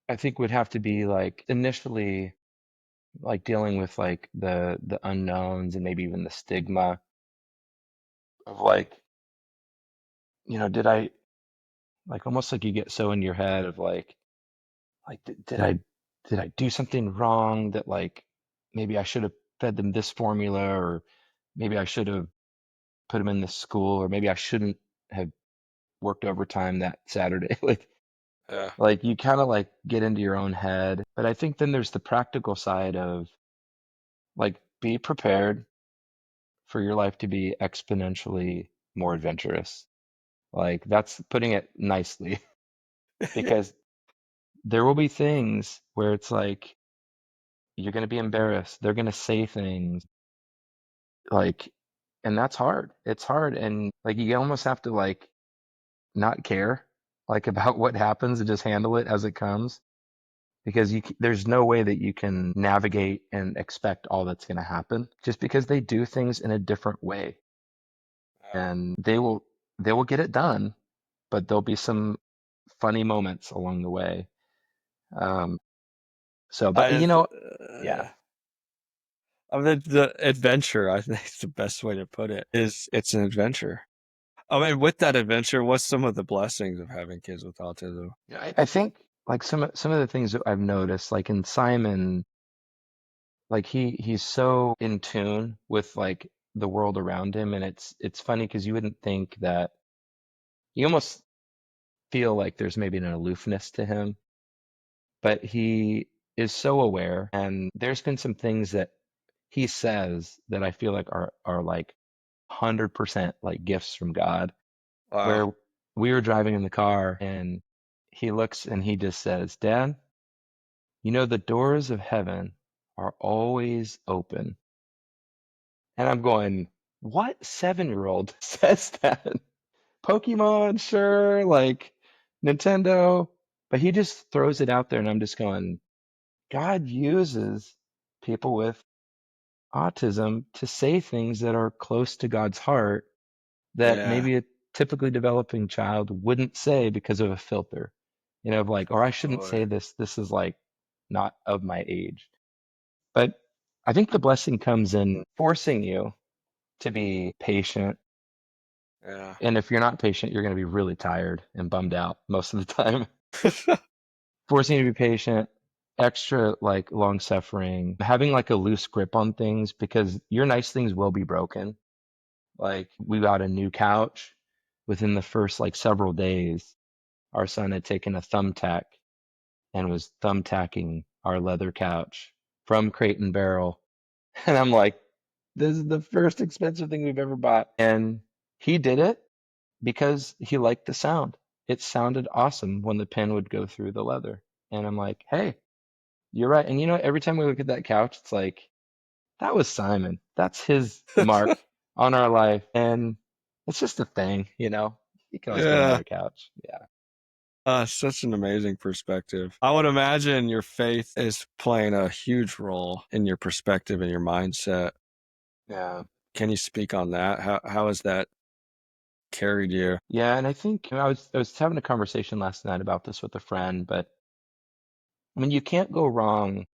I think would have to be like initially like dealing with like the unknowns and maybe even the stigma of like, did I like almost like you get so in your head of like did I do something wrong that like maybe I should have fed them this formula or maybe I should have put them in this school or maybe I shouldn't have worked overtime that Saturday. Yeah. Like you kind of like get into your own head. But I think then there's the practical side of like be prepared for your life to be exponentially more adventurous. Like that's putting it nicely because there will be things where it's like you're going to be embarrassed. They're going to say things like, and that's hard. It's hard. And like you almost have to like not care like about what happens and just handle it as it comes because there's no way that you can navigate and expect all that's going to happen just because they do things in a different way Yeah. and they will get it done, but there'll be some funny moments along the way. Um, but I yeah, I mean the adventure, I think is the best way to put it, is it's an adventure. I mean, with that adventure, what's some of the blessings of having kids with autism? yeah, I think like some of the things that I've noticed, like in Simon, like he's so in tune with like the world around him, and it's funny because you wouldn't think that you almost feel like there's maybe an aloofness to him, but he is so aware, and there's been some things that he says that I feel like are like 100% like gifts from God, Wow. where we were driving in the car and he looks and he just says, "Dad, the doors of heaven are always open." And I'm going, what 7-year-old says that? Pokemon, sure, like Nintendo, but he just throws it out there, and I'm just going, God uses people with autism to say things that are close to God's heart that Yeah. maybe a typically developing child wouldn't say because of a filter, of like, or I shouldn't Totally. say this. This is like not of my age. But I think the blessing comes in forcing you to be patient. Yeah. And if you're not patient, you're going to be really tired and bummed out most of the time. Forcing you to be patient, extra like long suffering, having like a loose grip on things because your nice things will be broken. Like we got a new couch within the first like several days. Our son had taken a thumbtack and was thumbtacking our leather couch from Crate and Barrel. And I'm like, this is the first expensive thing we've ever bought. And he did it because he liked the sound. It sounded awesome when the pen would go through the leather. And I'm like, hey, you're right. And every time we look at that couch, it's like, that was Simon. That's his mark on our life. And it's just a thing. You can always get Yeah. another couch. Yeah. Such an amazing perspective. I would imagine your faith is playing a huge role in your perspective and your mindset. Yeah. Can you speak on that? How has that carried you? Yeah. And I think I was having a conversation last night about this with a friend, but I mean, you can't go wrong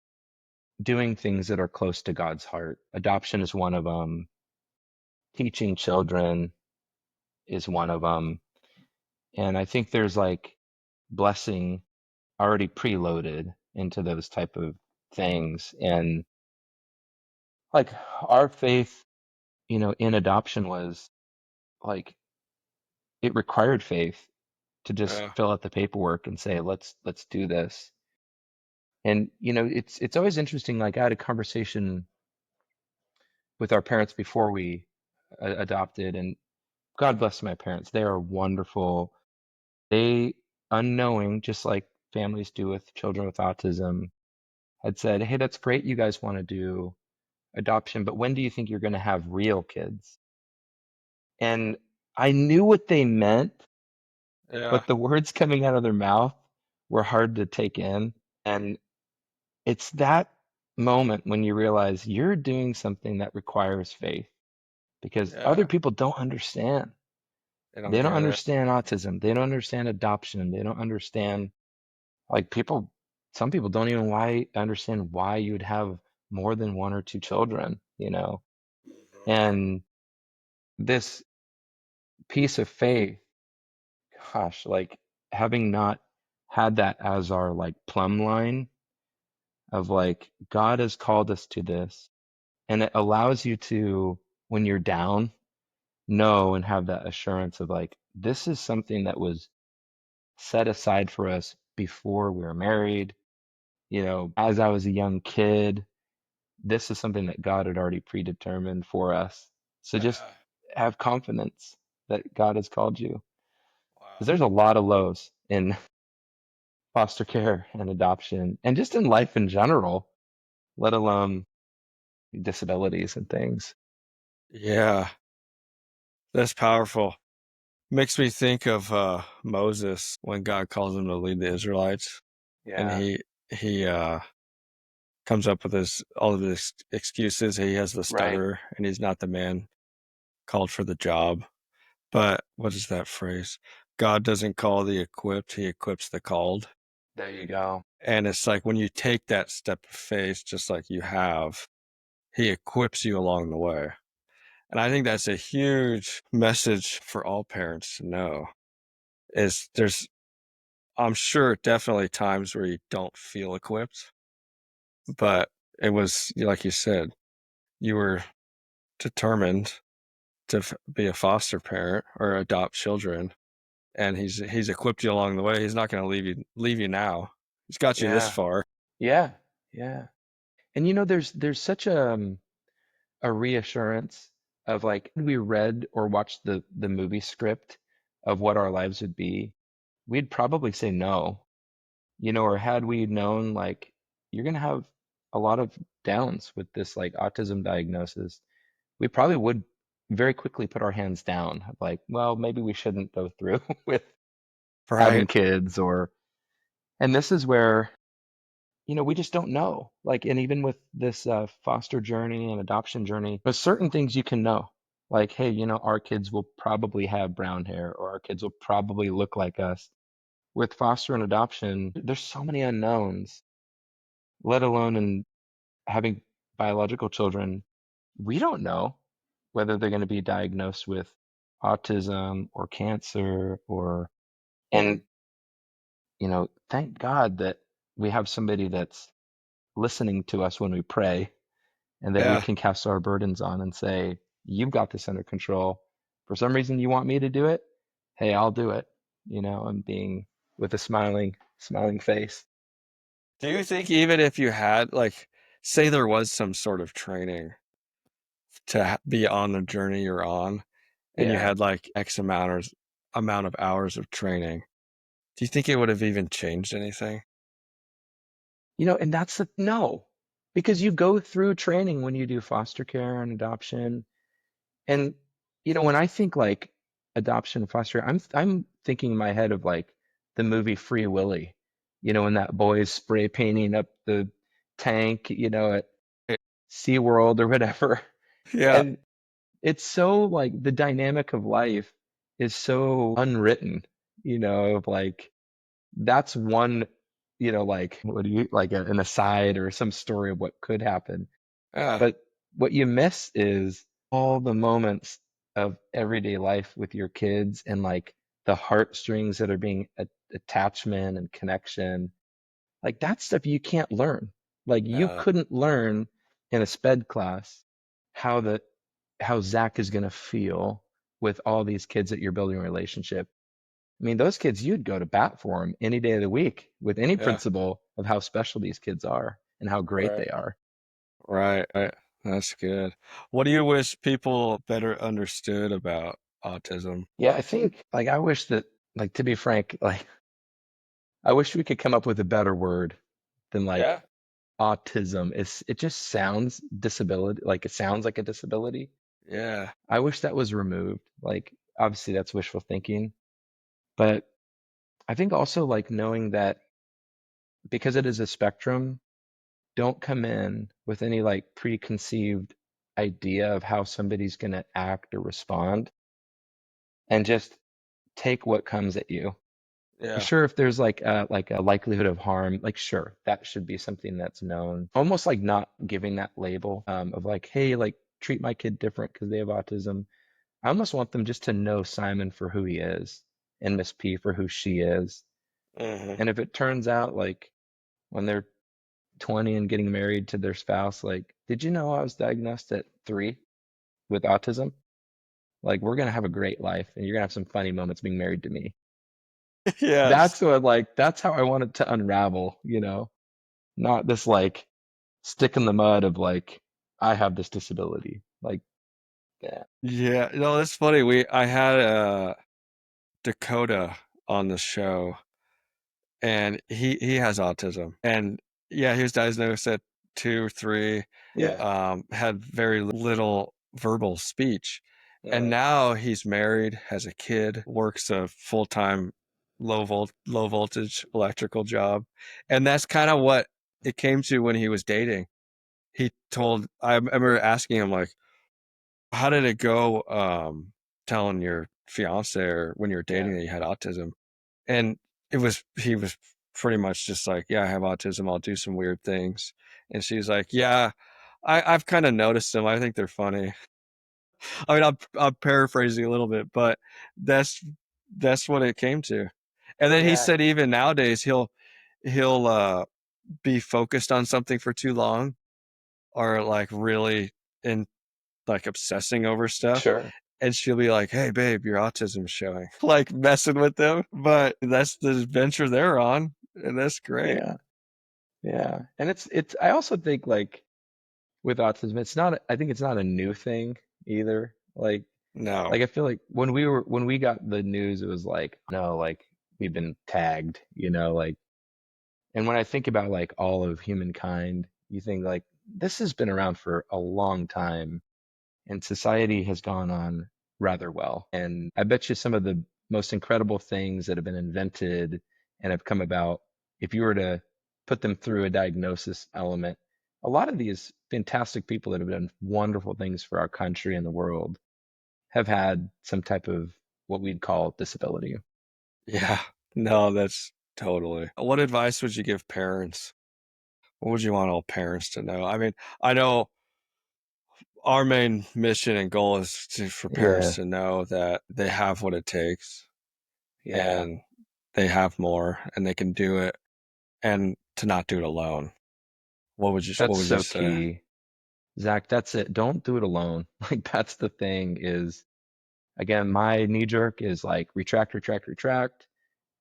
doing things that are close to God's heart. Adoption is one of them. Teaching children is one of them. And I think there's like blessing already preloaded into those type of things. And like our faith, in adoption was like it required faith to just Yeah. fill out the paperwork and say, let's do this. And it's always interesting. Like I had a conversation with our parents before we adopted, and God bless my parents. They are wonderful. They, unknowing, just like families do with children with autism, had said, hey, that's great. You guys want to do adoption, but when do you think you're going to have real kids? And I knew what they meant, Yeah. but the words coming out of their mouth were hard to take in. And it's that moment when you realize you're doing something that requires faith because other Yeah. people don't understand. They don't They don't get it. understand autism. They don't understand adoption. They don't understand, like, some people don't even understand why you would have more than one or two children. Mhm. And this piece of faith, gosh, like having not had that as our like plumb line of like, God has called us to this. And it allows you to, when you're down, know and have that assurance of like, this is something that was set aside for us before we were married. As I was a young kid, this is something that God had already predetermined for us. So just Yeah. have confidence that God has called you. Because Wow. there's a lot of lows in foster care and adoption and just in life in general, let alone disabilities and things. Yeah. That's powerful. Makes me think of Moses when God calls him to lead the Israelites, and Yeah, he comes up with his all of his excuses. He has the right. stutter, and he's not the man called for the job. But what is that phrase? God doesn't call the equipped; He equips the called. There you go. And it's like when you take that step of faith, just like you have, He equips you along the way. And I think that's a huge message for all parents to know. Is there's I'm sure definitely times where you don't feel equipped, but it was like you said, you were determined to be a foster parent or adopt children, and he's equipped you along the way. He's not going to leave you now. He's got you this Yeah, far. yeah, yeah. And there's such a reassurance of like we read or watched the movie script of what our lives would be, we'd probably say no, or had we known like you're gonna have a lot of downs with this like autism diagnosis, we probably would very quickly put our hands down, like, well, maybe we shouldn't go through with having Right. kids or and this is where we just don't know. Like, and even with this foster journey and adoption journey, there's certain things you can know. Like, hey, our kids will probably have brown hair, or our kids will probably look like us. With foster and adoption, there's so many unknowns, let alone in having biological children. We don't know whether they're going to be diagnosed with autism or cancer and, thank God that we have somebody that's listening to us when we pray and that we Yeah. can cast our burdens on and say, you've got this under control. For some reason you want me to do it? Hey, I'll do it. And being with a smiling face. Do you think even if you had like, say there was some sort of training to be on the journey you're on, and you Yeah. had like X amount of hours of training, do you think it would have even changed anything? And that's the no, because you go through training when you do foster care and adoption. And when I think like adoption and foster, I'm thinking in my head of like the movie Free Willy, when that boy is spray painting up the tank, at SeaWorld or whatever. Yeah. And it's so like the dynamic of life is so unwritten, of like that's one, like what do you like an aside or some story of what could happen. Yeah. But what you miss is all the moments of everyday life with your kids and like the heartstrings that are being attachment and connection. Like that stuff you can't learn. Like you No. couldn't learn in a sped class how the how Zach is gonna feel with all these kids that you're building a relationship. I mean, those kids, you'd go to bat for them any day of the week with any Yeah. principle of how special these kids are and how great Right. they are. Right. Right. That's good. What do you wish people better understood about autism? Yeah, I think like I wish that like to be frank, like I wish we could come up with a better word than like Yeah. autism. It just sounds disability, like it sounds like a disability. Yeah. I wish that was removed. Like obviously that's wishful thinking, but I think also like knowing that because it is a spectrum, don't come in with any like preconceived idea of how somebody's going to act or respond and just take what comes at you. Yeah. Sure, if there's like a likelihood of harm, like sure, that should be something that's known. Almost like not giving that label of like, hey, like treat my kid different because they have autism. I almost want them just to know Simon for who he is and Miss P for who she is. Hmm. And if it turns out like when they're 20 and getting married to their spouse, like, did you know I was diagnosed at 3 with autism? Like, we're gonna have a great life and you're gonna have some funny moments being married to me. Yes. That's what like that's how I want it to unravel, not this like stick in the mud of like I have this disability. Like, yeah, Yeah. No, that's funny. I had Dakota on the show, and he has autism, and yeah, he was diagnosed at 2 or 3, yeah, had very little verbal speech, and uh, now he's married, has a kid, works a full-time low voltage electrical job, and that's kind of what it came to when he was dating. I remember asking him like, how did it go, telling your fiance or when you were dating yeah, that you had autism? And he was pretty much just like, yeah, I have autism. I'll do some weird things. And she's like, yeah, I've kind of noticed them. I think they're funny. I mean, I'm paraphrasing a little bit, but that's that's what it came to. And then he yeah, said even nowadays he'll be focused on something for too long, or like really in like obsessing over stuff. sure, And she'll be like, hey, babe, your autism's showing. Like messing with them. But that's the adventure they're on. And that's great. yeah, yeah. And it's I also think like with autism, I think it's not a new thing either. No. Like I feel like when we got the news, it was like, no, like we've been tagged, like and when I think about like all of humankind, you think like this has been around for a long time and society has gone on rather well. And I bet you some of the most incredible things that have been invented and have come about, if you were to, put them through a diagnosis element. A lot of these fantastic people that have done wonderful things for our country and the world have had some type of what we'd call disability. Yeah. No, that's totally. What advice would you give parents? What would you want all parents to know? I mean, I know our main mission and goal is for parents Yeah, to know that they have what it takes yeah. and they have more and they can do it and to not do it alone. What That's would you so say? key. Zach, that's it. Don't do it alone. Like that's the thing is again, my knee jerk is like retract, retract, retract.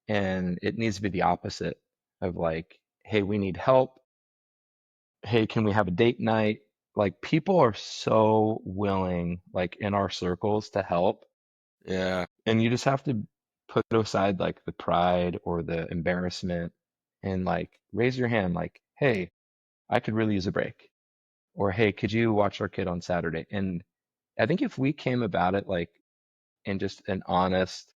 And it needs to be the opposite of like, hey, we need help. Hey, can we have a date night? Like people are so willing, like in our circles to help. Yeah, And you just have to put aside like the pride or the embarrassment and like raise your hand, like, hey, I could really use a break. Or hey, could you watch our kid on Saturday? And I think if we came about it like in just an honest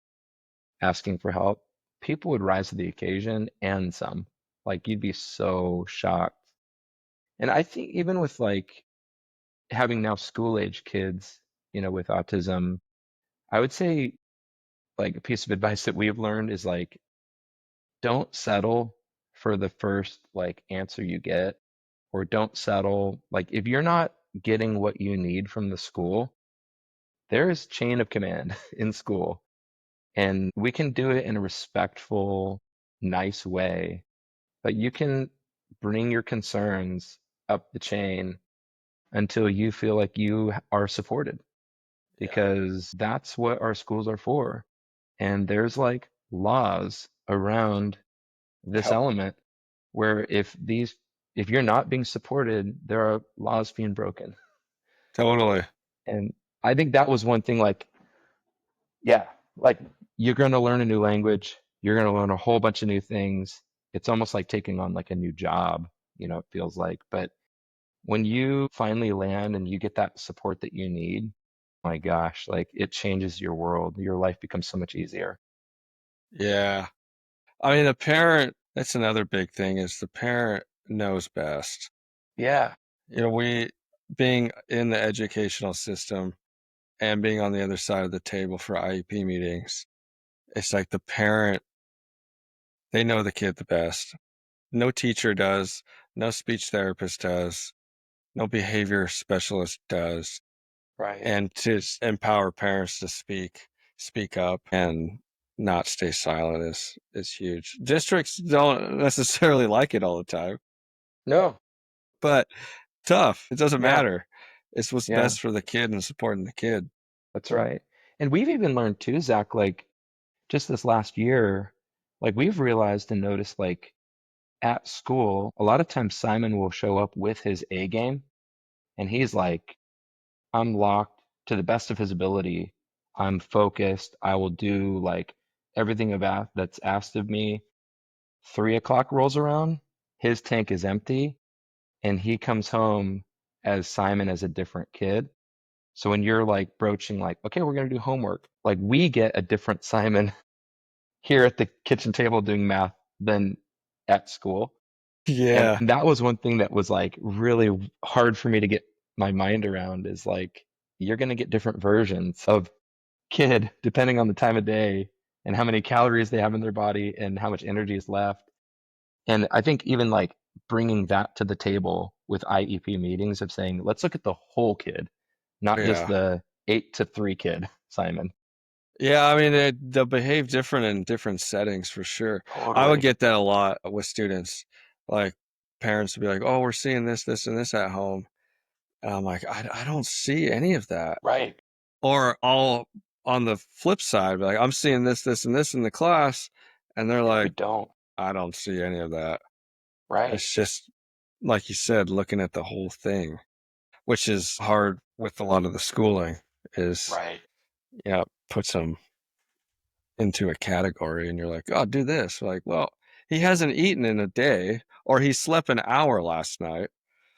asking for help, people would rise to the occasion and some. Like you'd be so shocked. And I think even with like having now school age kids, with autism, I would say like a piece of advice that we've learned is like don't settle for the first like answer you get or don't settle like if you're not getting what you need from the school, there is chain of command in school and we can do it in a respectful, nice way, but you can bring your concerns up the chain until you feel like you are supported yeah, because that's what our schools are for. And there's like laws around this yep, element where if you're not being supported, there are laws being broken. totally. And I think that was one thing like yeah, like you're going to learn a new language, you're going to learn a whole bunch of new things. It's almost like taking on like a new job, it feels like. But when you finally land and you get that support that you need, my gosh, like it changes your world. Your life becomes so much easier. Yeah. I mean, the parent, that's another big thing is the parent knows best. Yeah, We being in the educational system and being on the other side of the table for IEP meetings, it's like the parent, they know the kid the best. No teacher does, no speech therapist does, no behavior specialist does. right. And to empower parents to speak up and not stay silent is huge. Districts don't necessarily like it all the time, No, but tough. It doesn't yeah, matter. It's what's yeah, best for the kid and supporting the kid. that's right. And we've even learned too, Zach, like just this last year, like we've realized and noticed like at school, a lot of times Simon will show up with his A game and he's like, I'm locked to the best of his ability. I'm focused. I will do like everything that's asked of me. 3 o'clock rolls around, his tank is empty, and he comes home as Simon as a different kid. So when you're like broaching, like, okay, we're gonna do homework, like we get a different Simon here at the kitchen table doing math than at school. And Yeah, that was one thing that was like really hard for me to get my mind around is like you're going to get different versions of kid depending on the time of day and how many calories they have in their body and how much energy is left. And I think even like bringing that to the table with IEP meetings of saying, let's look at the whole kid, not just yeah. the 8 to 3 kid, Simon. Yeah, I mean, they'll behave different in different settings for sure. I would Totally. get that a lot with students. Like, parents would be like, "Oh, we're seeing this, this, and this at home." And I'm like, I don't see any of that. Right. Or I'll, on the flip side, be like, I'm seeing this, this, and this in the class. And they're And we like, don't. I don't see any of that. Right. It's just, like you said, looking at the whole thing, which is hard with a lot of the schooling, is, Right. puts them into a category and you're like, oh, do this. Like, well, he hasn't eaten in a day or he slept an hour last night.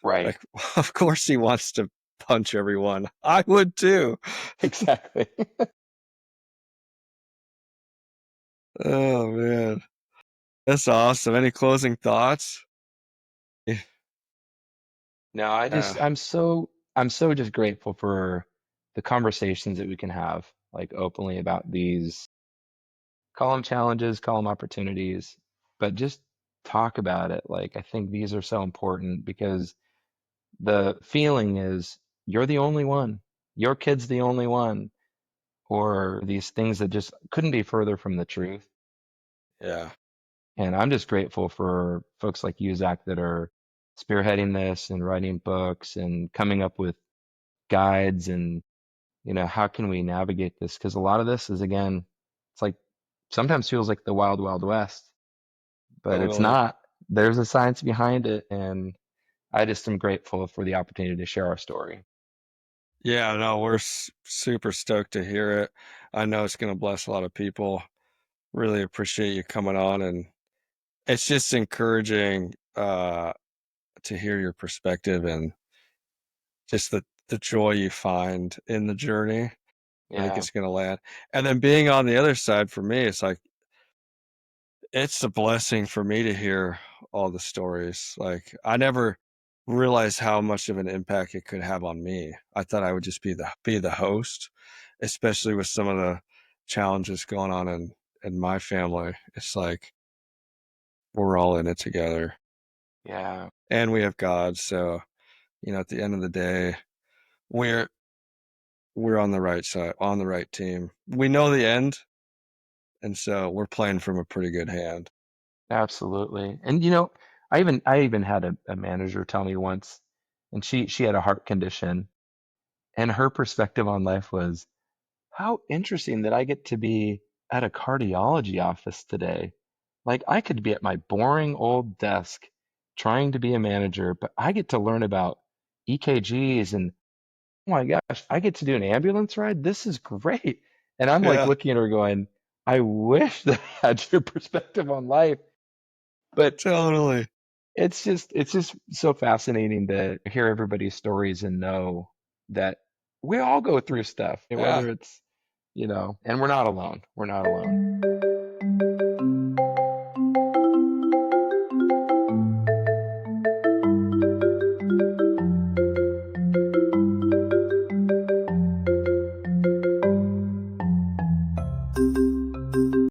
Right. Like, of course he wants to punch everyone. I would too. Exactly. Oh, man. That's awesome. Any closing thoughts? No, Yeah. I'm so just grateful for the conversations that we can have, like openly about these, call them challenges, call them opportunities, but just talk about it. Like I think these are so important because the feeling is you're the only one, your kid's the only one, or these things that just couldn't be further from the truth. Yeah. And I'm just grateful for folks like you, Zach, that are spearheading this and writing books and coming up with guides and, how can we navigate this? Because a lot of this is, again, it's like sometimes feels like the wild, wild west, but it's Totally. not. There's a science behind it. And I just am grateful for the opportunity to share our story. Yeah, no, we're super stoked to hear it. I know it's going to bless a lot of people. Really appreciate you coming on, and it's just encouraging to hear your perspective and just the joy you find in the journey. I think Yeah, it's going to land. And then being on the other side for me, it's like it's a blessing for me to hear all the stories. Like I never realized how much of an impact it could have on me. I thought I would just be the host, especially with some of the challenges going on in my family. It's like we're all in it together. yeah, And we have God, so at the end of the day, we're we're on the right side, on the right team. We know the end, and so we're playing from a pretty good hand. absolutely. And I even had a manager tell me once, and she had a heart condition, and her perspective on life was, how interesting that I get to be at a cardiology office today. Like I could be at my boring old desk trying to be a manager, but I get to learn about EKGs and oh my gosh, I get to do an ambulance ride. This is great. And I'm like Yeah, looking at her going, I wish that I had your perspective on life. But totally. it's just so fascinating to hear everybody's stories and know that we all go through stuff, Yeah. whether it's, and we're not alone. We're not alone.